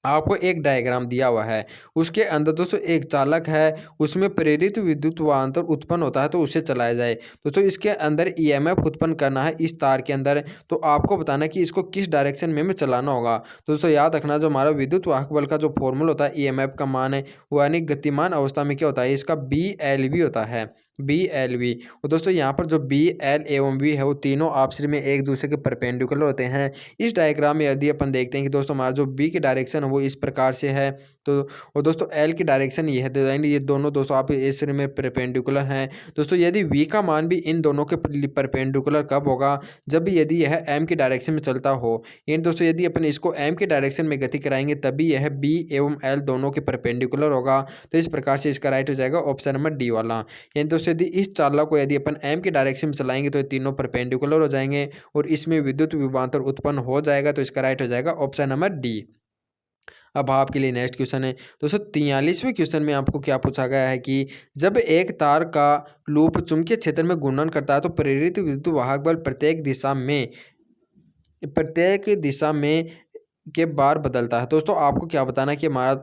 आपको एक डायग्राम दिया हुआ है उसके अंदर दोस्तों एक चालक है उसमें प्रेरित विद्युत वाहन उत्पन्न होता है तो उसे चलाया जाए। दोस्तों इसके अंदर ईएमएफ उत्पन्न करना है इस तार के अंदर। तो आपको बताना है कि इसको किस डायरेक्शन में चलाना होगा। तो दोस्तों याद रखना जो हमारा विद्युत वाहक बल का जो फॉर्मूला होता है ईएमएफ का मान है वो यानी गतिमान अवस्था में क्या होता है इसका BLV होता है। B L V. और दोस्तों यहाँ पर जो बी एल एवं वी है वो तीनों आपस में एक दूसरे के परपेंडिकुलर होते हैं। इस डायग्राम में यदि अपन देखते हैं कि दोस्तों हमारा जो बी की डायरेक्शन है वो इस प्रकार से है, तो और दोस्तों एल की डायरेक्शन ये है, तो यानी ये दोनों दोस्तों आप इस में परपेंडिकुलर हैं। दोस्तों यदि वी का मान भी इन दोनों के परपेंडिकुलर कब होगा, जब भी यदि यह एम की डायरेक्शन में चलता हो। यानी दोस्तों यदि अपन इसको एम की डायरेक्शन में गति कराएंगे तभी यह बी एवं एल दोनों के परपेंडिकुलर होगा। तो इस प्रकार से इसका राइट हो जाएगा ऑप्शन नंबर डी वाला। यानी दोस्तों यदि इस चालक को यदि अपन एम की डायरेक्शन में चलाएंगे तो ये तीनों परपेंडिकुलर हो जाएंगे और इसमें विद्युत विभवांतर उत्पन्न हो जाएगा। तो इसका राइट हो जाएगा ऑप्शन नंबर डी। अब आपके लिए नेक्स्ट क्वेश्चन है दोस्तों 43वें क्वेश्चन में आपको क्या पूछा गया है कि जब एक तार का लूप चुंबकीय क्षेत्र में घूर्णन करता है तो प्रेरित विद्युत वाहक बल प्रत्येक दिशा में के बार बदलता है। दोस्तों आपको क्या बताना है कि हमारा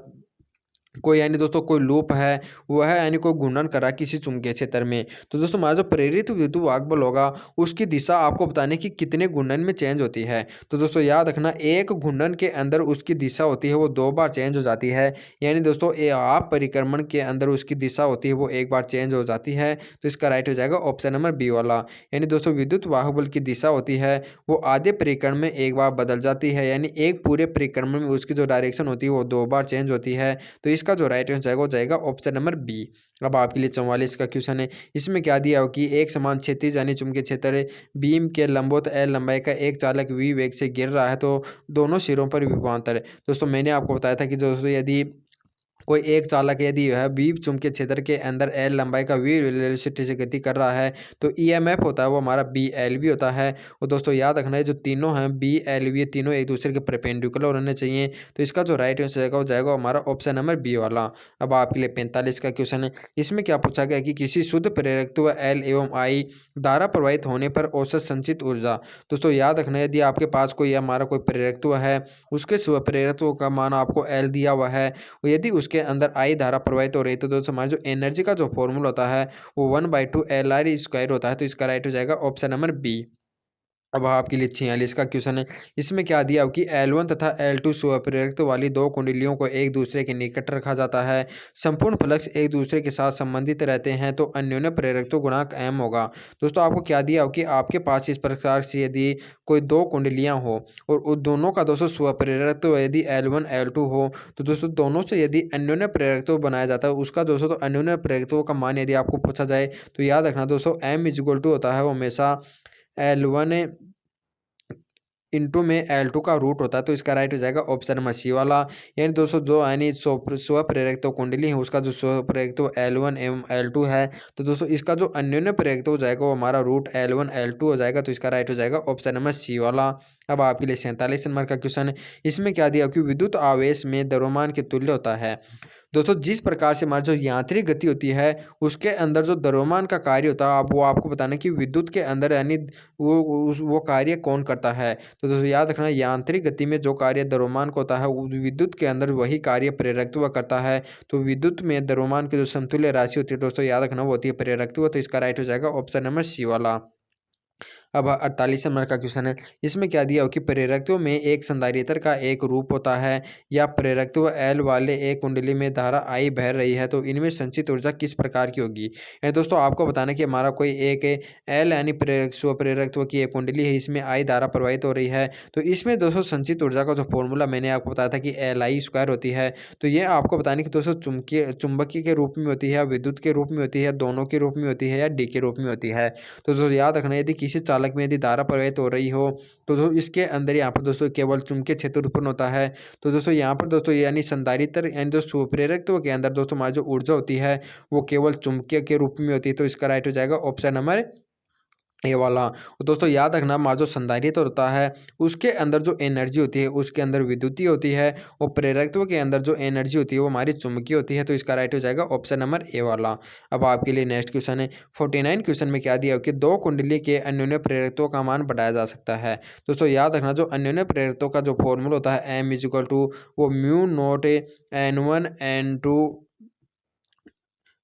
कोई यानी दोस्तों कोई लूप है, वो है यानी कोई घूर्णन करा किसी चुंबकीय क्षेत्र में। तो दोस्तों हमारा जो प्रेरित विद्युत वाहक बल होगा उसकी दिशा आपको बताने की कितने घूर्णन में चेंज होती है। तो दोस्तों याद रखना एक घूर्णन के अंदर उसकी दिशा होती है वो 2 बार चेंज हो जाती है। यानी दोस्तों आप परिक्रमण के अंदर उसकी दिशा होती है वो 1 बार चेंज हो जाती है। तो इसका राइट हो जाएगा ऑप्शन नंबर बी वाला। यानी दोस्तों विद्युत वाहक बल की दिशा होती है वो आधे परिक्रमण में 1 बार बदल जाती है, यानी एक पूरे परिक्रमण में उसकी जो डायरेक्शन होती है वो 2 बार चेंज होती है। तो इसका जो राइट आंसर जाएगा वो जाएगा ऑप्शन नंबर बी। अब आपके लिए 44 का क्वेश्चन है। इसमें क्या दिया हो कि एक समान क्षैतिज यानी चुंबकीय क्षेत्र बीम के लंबवत एल लंबाई का एक चालक वी वेग से गिर रहा है तो दोनों सिरों पर विभवांतर है। दोस्तों मैंने आपको बताया था कि दोस्तों यदि कोई एक चालक यदि वह बी चुंबकीय क्षेत्र के अंदर एल लंबाई का वी वेलोसिटी से गति कर रहा है तो ईएमएफ होता है वो हमारा बी एल वी होता है। और दोस्तों याद रखना है जो तीनों हैं बी एल वी तीनों एक दूसरे के परपेंडिकुलर होने चाहिए। तो इसका जो राइट आंसर जाएगा वो जाएगा हमारा ऑप्शन नंबर बी वाला। अब आपके लिए 45 का क्वेश्चन है। इसमें क्या पूछा गया कि किसी शुद्ध प्रेरकत्व एल एवं आई धारा प्रवाहित होने पर औसत संचित ऊर्जा। दोस्तों याद रखना यदि आपके पास कोई हमारा कोई प्रेरकत्व है उसके स्वप्रेरकत्व का मान आपको एल दिया हुआ है और यदि उसके अंदर आई धारा प्रवाहित हो रही है तो दोस्तों हमारे जो एनर्जी का जो फॉर्मूला होता है वो 1/2 LR² होता है। तो इसका राइट हो जाएगा ऑप्शन नंबर बी। अब आपके लिए 46 का क्वेश्चन है। इसमें क्या दिया हो कि L1 तथा L2 स्वप्रेरकत्व वाली दो कुंडलियों को एक दूसरे के निकट रखा जाता है। संपूर्ण फ्लक्स एक दूसरे के साथ संबंधित रहते हैं तो अन्योन्य प्रेरकत्व गुणांक M होगा। दोस्तों आपको क्या दिया हो कि आपके पास इस प्रकार से यदि कोई दो कुंडलियां हो और उन दोनों का दोस्तों स्वप्रेरकत्व यदि L1 L2 हो तो दोस्तों दोनों से यदि अन्योन्य प्रेरकत्व बनाया जाता है उसका दोस्तों तो अन्योन्य प्रेरकत्व का मान यदि आपको पूछा जाए तो याद रखना दोस्तों M होता है वो हमेशा L1 इंटू में L2 का रूट होता है। तो इसका राइट हो जाएगा ऑप्शन नंबर सी वाला। यानी दोस्तों जो यानी स्वप्रेरकत्व कुंडली है उसका जो स्वप्रेरकत्व L1 एवं L2 है तो दोस्तों इसका जो अन्योन्य प्रेरकत्व हो जाएगा वो हमारा रूट L1 L2 हो जाएगा। तो इसका राइट हो जाएगा ऑप्शन नंबर सी वाला। अब आपके लिए 47 नंबर का क्वेश्चन है। इसमें क्या दिया कि विद्युत आवेश में द्रव्यमान के तुल्य होता है। दोस्तों जिस प्रकार से हमारी जो यांत्रिक गति होती है उसके अंदर जो द्रव्यमान का कार्य होता है आप वो आपको बताना कि विद्युत के अंदर यानी वो कार्य कौन करता है। तो दोस्तों याद रखना यांत्रिक गति में जो कार्य द्रव्यमान का होता है वो विद्युत के अंदर वही कार्य प्रेरकत्व करता है। तो विद्युत में द्रव्यमान की जो समतुल्य राशि होती है दोस्तों याद रखना वो होती है प्रेरकत्व। तो इसका राइट हो जाएगा ऑप्शन नंबर सी वाला। अब 48 नंबर का क्वेश्चन है। इसमें क्या दिया हो कि प्रेरकत्व में एक संधारित्र का एक रूप होता है या प्रेरकत्व L वाले एक कुंडली में धारा I बह रही है तो इनमें संचित ऊर्जा किस प्रकार की होगी। यानी दोस्तों आपको बताना कि हमारा कोई एक L यानी स्वप्रेरकत्व की एक कुंडली है इसमें I धारा प्रवाहित हो रही है तो इसमें दोस्तों संचित ऊर्जा का जो फॉर्मूला मैंने आपको बताया था कि LI² होती है। तो ये आपको बताने की दोस्तों चुंबकीय के रूप में होती है, विद्युत के रूप में होती है, दोनों के रूप में होती है या डी के रूप में होती है। तो दोस्तों याद रखना यदि किसी चालक में यदि धारा प्रवाहित हो रही हो तो इसके अंदर यहाँ पर दोस्तों केवल चुंबकीय क्षेत्र उत्पन्न होता है। तो दोस्तों यहाँ पर दोस्तों यानी संधारित्र यानी जो स्वप्रेरकत्व के अंदर दोस्तों हमारी जो ऊर्जा होती है वो केवल चुंबकीय के रूप में होती है। तो इसका राइट हो जाएगा ऑप्शन नंबर ये वाला। और दोस्तों याद रखना हमारा जो संधारित्र होता है उसके अंदर जो एनर्जी होती है उसके अंदर विद्युतीय होती है और प्रेरकत्व के अंदर जो एनर्जी होती है वो हमारी चुंबकीय होती है। तो इसका राइट हो जाएगा ऑप्शन नंबर ए वाला। अब आपके लिए नेक्स्ट क्वेश्चन है 49 क्वेश्चन में क्या दिया हो कि दो कुंडली के अन्योन्य प्रेरकत्व का मान बढ़ाया जा सकता है। दोस्तों याद रखना जो अन्योन्य प्रेरकत्व का जो फॉर्मूला होता है M = वो mu naught N1 N2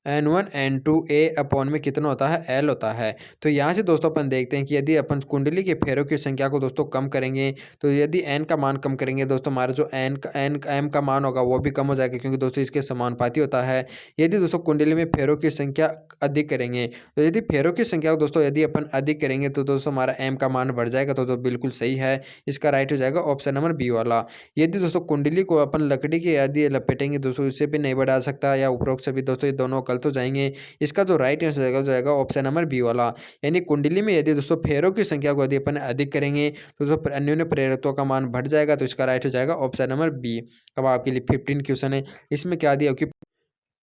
N1 N2 A upon में कितना होता है, L होता है। तो यहाँ से दोस्तों अपन देखते हैं कि यदि अपन कुंडली के फेरों की संख्या को दोस्तों कम करेंगे, तो यदि N का मान कम करेंगे दोस्तों, हमारा जो M का मान होगा वो भी कम हो जाएगा, क्योंकि दोस्तों इसके समानुपाती होता है। यदि दोस्तों कुंडली में फेरों की संख्या अधिक करेंगे, तो यदि फेरों की संख्या को दोस्तों यदि अपन अधिक करेंगे तो दोस्तों हमारा M का मान बढ़ जाएगा, तो बिल्कुल सही है। इसका राइट हो जाएगा ऑप्शन नंबर बी वाला। यदि दोस्तों कुंडली को अपन लकड़ी की यदि लपेटेंगे दोस्तों, इससे भी नहीं बढ़ा सकता, या उपरोक्त से भी दोस्तों ये दोनों गलत हो जाएंगे। इसका जो राइट आंसर हो जाएगा ऑप्शन नंबर बी वाला। यानी कुंडली में यदि दोस्तों फेरों की संख्या को यदि अपन अधिक करेंगे तो दोस्तों अन्योन्य प्रेरकत्व का मान बढ़ जाएगा, तो इसका राइट हो जाएगा ऑप्शन नंबर बी। अब आपके लिए 15 क्वेश्चन है। इसमें क्या दिया कि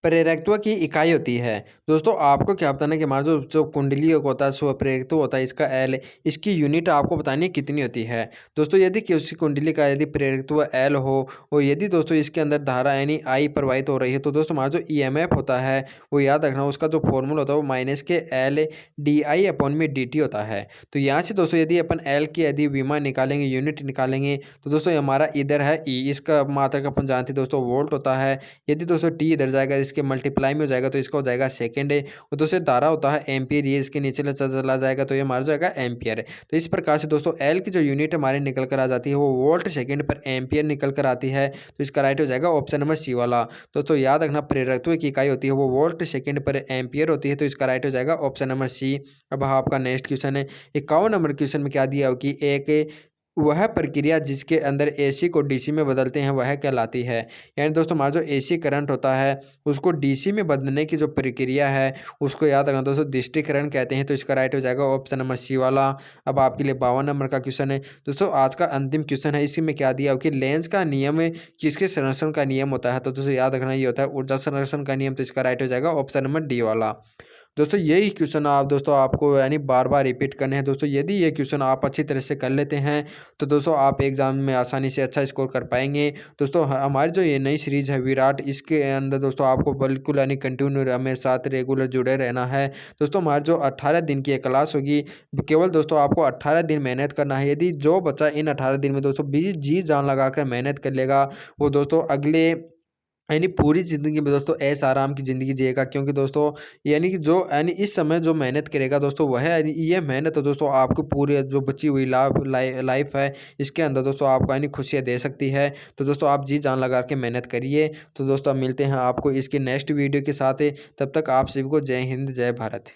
प्रेरकत्व की इकाई होती है। दोस्तों आपको क्या बताना है कि हमारा जो जो कुंडली होता है, सो प्रेरकत्व होता है इसका एल, इसकी यूनिट आपको बतानी है कितनी होती है। दोस्तों यदि किसी कुंडली का यदि प्रेरकत्व एल हो और यदि दोस्तों इसके अंदर धारा यानी आई प्रवाहित हो रही है, तो दोस्तों हमारा जो ईएमएफ होता है वो याद रखना, उसका जो फॉर्मूला होता है वो माइनस के एल डी आई अपॉन में डी टी होता है। तो यहाँ से दोस्तों यदि अपन एल की यदि विमा निकालेंगे, यूनिट निकालेंगे, तो दोस्तों हमारा इधर है ई, इसका मात्रक अपन जानते हैं दोस्तों वोल्ट होता है। यदि दोस्तों टी इधर जाएगा, इसके मल्टीप्लाई में हो जाएगा, तो इसका हो जाएगा सेकंड है। और दोस्तों धारा होता है एम्पियर, ये इसके नीचे चला जाएगा, तो ये हमारा जो है एम्पियर है। तो इस प्रकार से दोस्तों एल की जो यूनिट हमारे निकल कर आ जाती है वो वोल्ट सेकंड पर एम्पियर निकल कर आती है। तो इसका राइट हो जाएगा ऑप्शन नंबर सी वाला। दोस्तों याद रखना प्रेरकत्व की इकाई होती है वो वोल्ट सेकंड पर एम्पियर होती है, तो इसका राइट हो जाएगा ऑप्शन नंबर सी। अब आपका नेक्स्ट क्वेश्चन है 51 नंबर क्वेश्चन में क्या दिया हो कि एक वह प्रक्रिया जिसके अंदर एसी को डीसी में बदलते हैं वह कहलाती है। यानी दोस्तों हमारा जो एसी करंट होता है उसको डीसी में बदलने की जो प्रक्रिया है उसको याद रखना दोस्तों डिस्ट्रीकरण कहते हैं, तो इसका राइट हो जाएगा ऑप्शन नंबर सी वाला। अब आपके लिए 52 नंबर का क्वेश्चन है। दोस्तों आज का अंतिम क्वेश्चन है, इसी में क्या दिया हो कि लेंस का नियम किसके संरक्षण का नियम होता है, तो दोस्तों याद रखना ये होता है ऊर्जा संरक्षण का नियम, तो इसका राइट हो जाएगा ऑप्शन नंबर डी वाला। दोस्तों यही क्वेश्चन आप दोस्तों आपको यानी बार बार रिपीट करने हैं दोस्तों। यदि ये क्वेश्चन आप अच्छी तरह से कर लेते हैं तो दोस्तों आप एग्जाम में आसानी से अच्छा स्कोर कर पाएंगे। दोस्तों हमारी जो ये नई सीरीज है विराट, इसके अंदर दोस्तों आपको बिल्कुल यानी कंटिन्यू हमें साथ रेगुलर जुड़े रहना है। दोस्तों हमारी जो 18 दिन की क्लास होगी, केवल दोस्तों आपको 18 दिन मेहनत करना है। यदि जो बच्चा इन 18 दिन में दोस्तों जी जान लगा कर मेहनत कर लेगा, वो दोस्तों अगले यानी पूरी ज़िंदगी में दोस्तों ऐश आराम की ज़िंदगी जिएगा, क्योंकि दोस्तों यानी कि जो यानी इस समय जो मेहनत करेगा दोस्तों वह यानी ये मेहनत तो दोस्तों आपको पूरी जो बची हुई लाइफ है इसके अंदर दोस्तों आपको यानी खुशियाँ दे सकती है। तो दोस्तों आप जी जान लगा के मेहनत करिए। तो दोस्तों अब मिलते हैं आपको इसके नेक्स्ट वीडियो के साथ। तब तक आप सभी को जय हिंद जय भारत।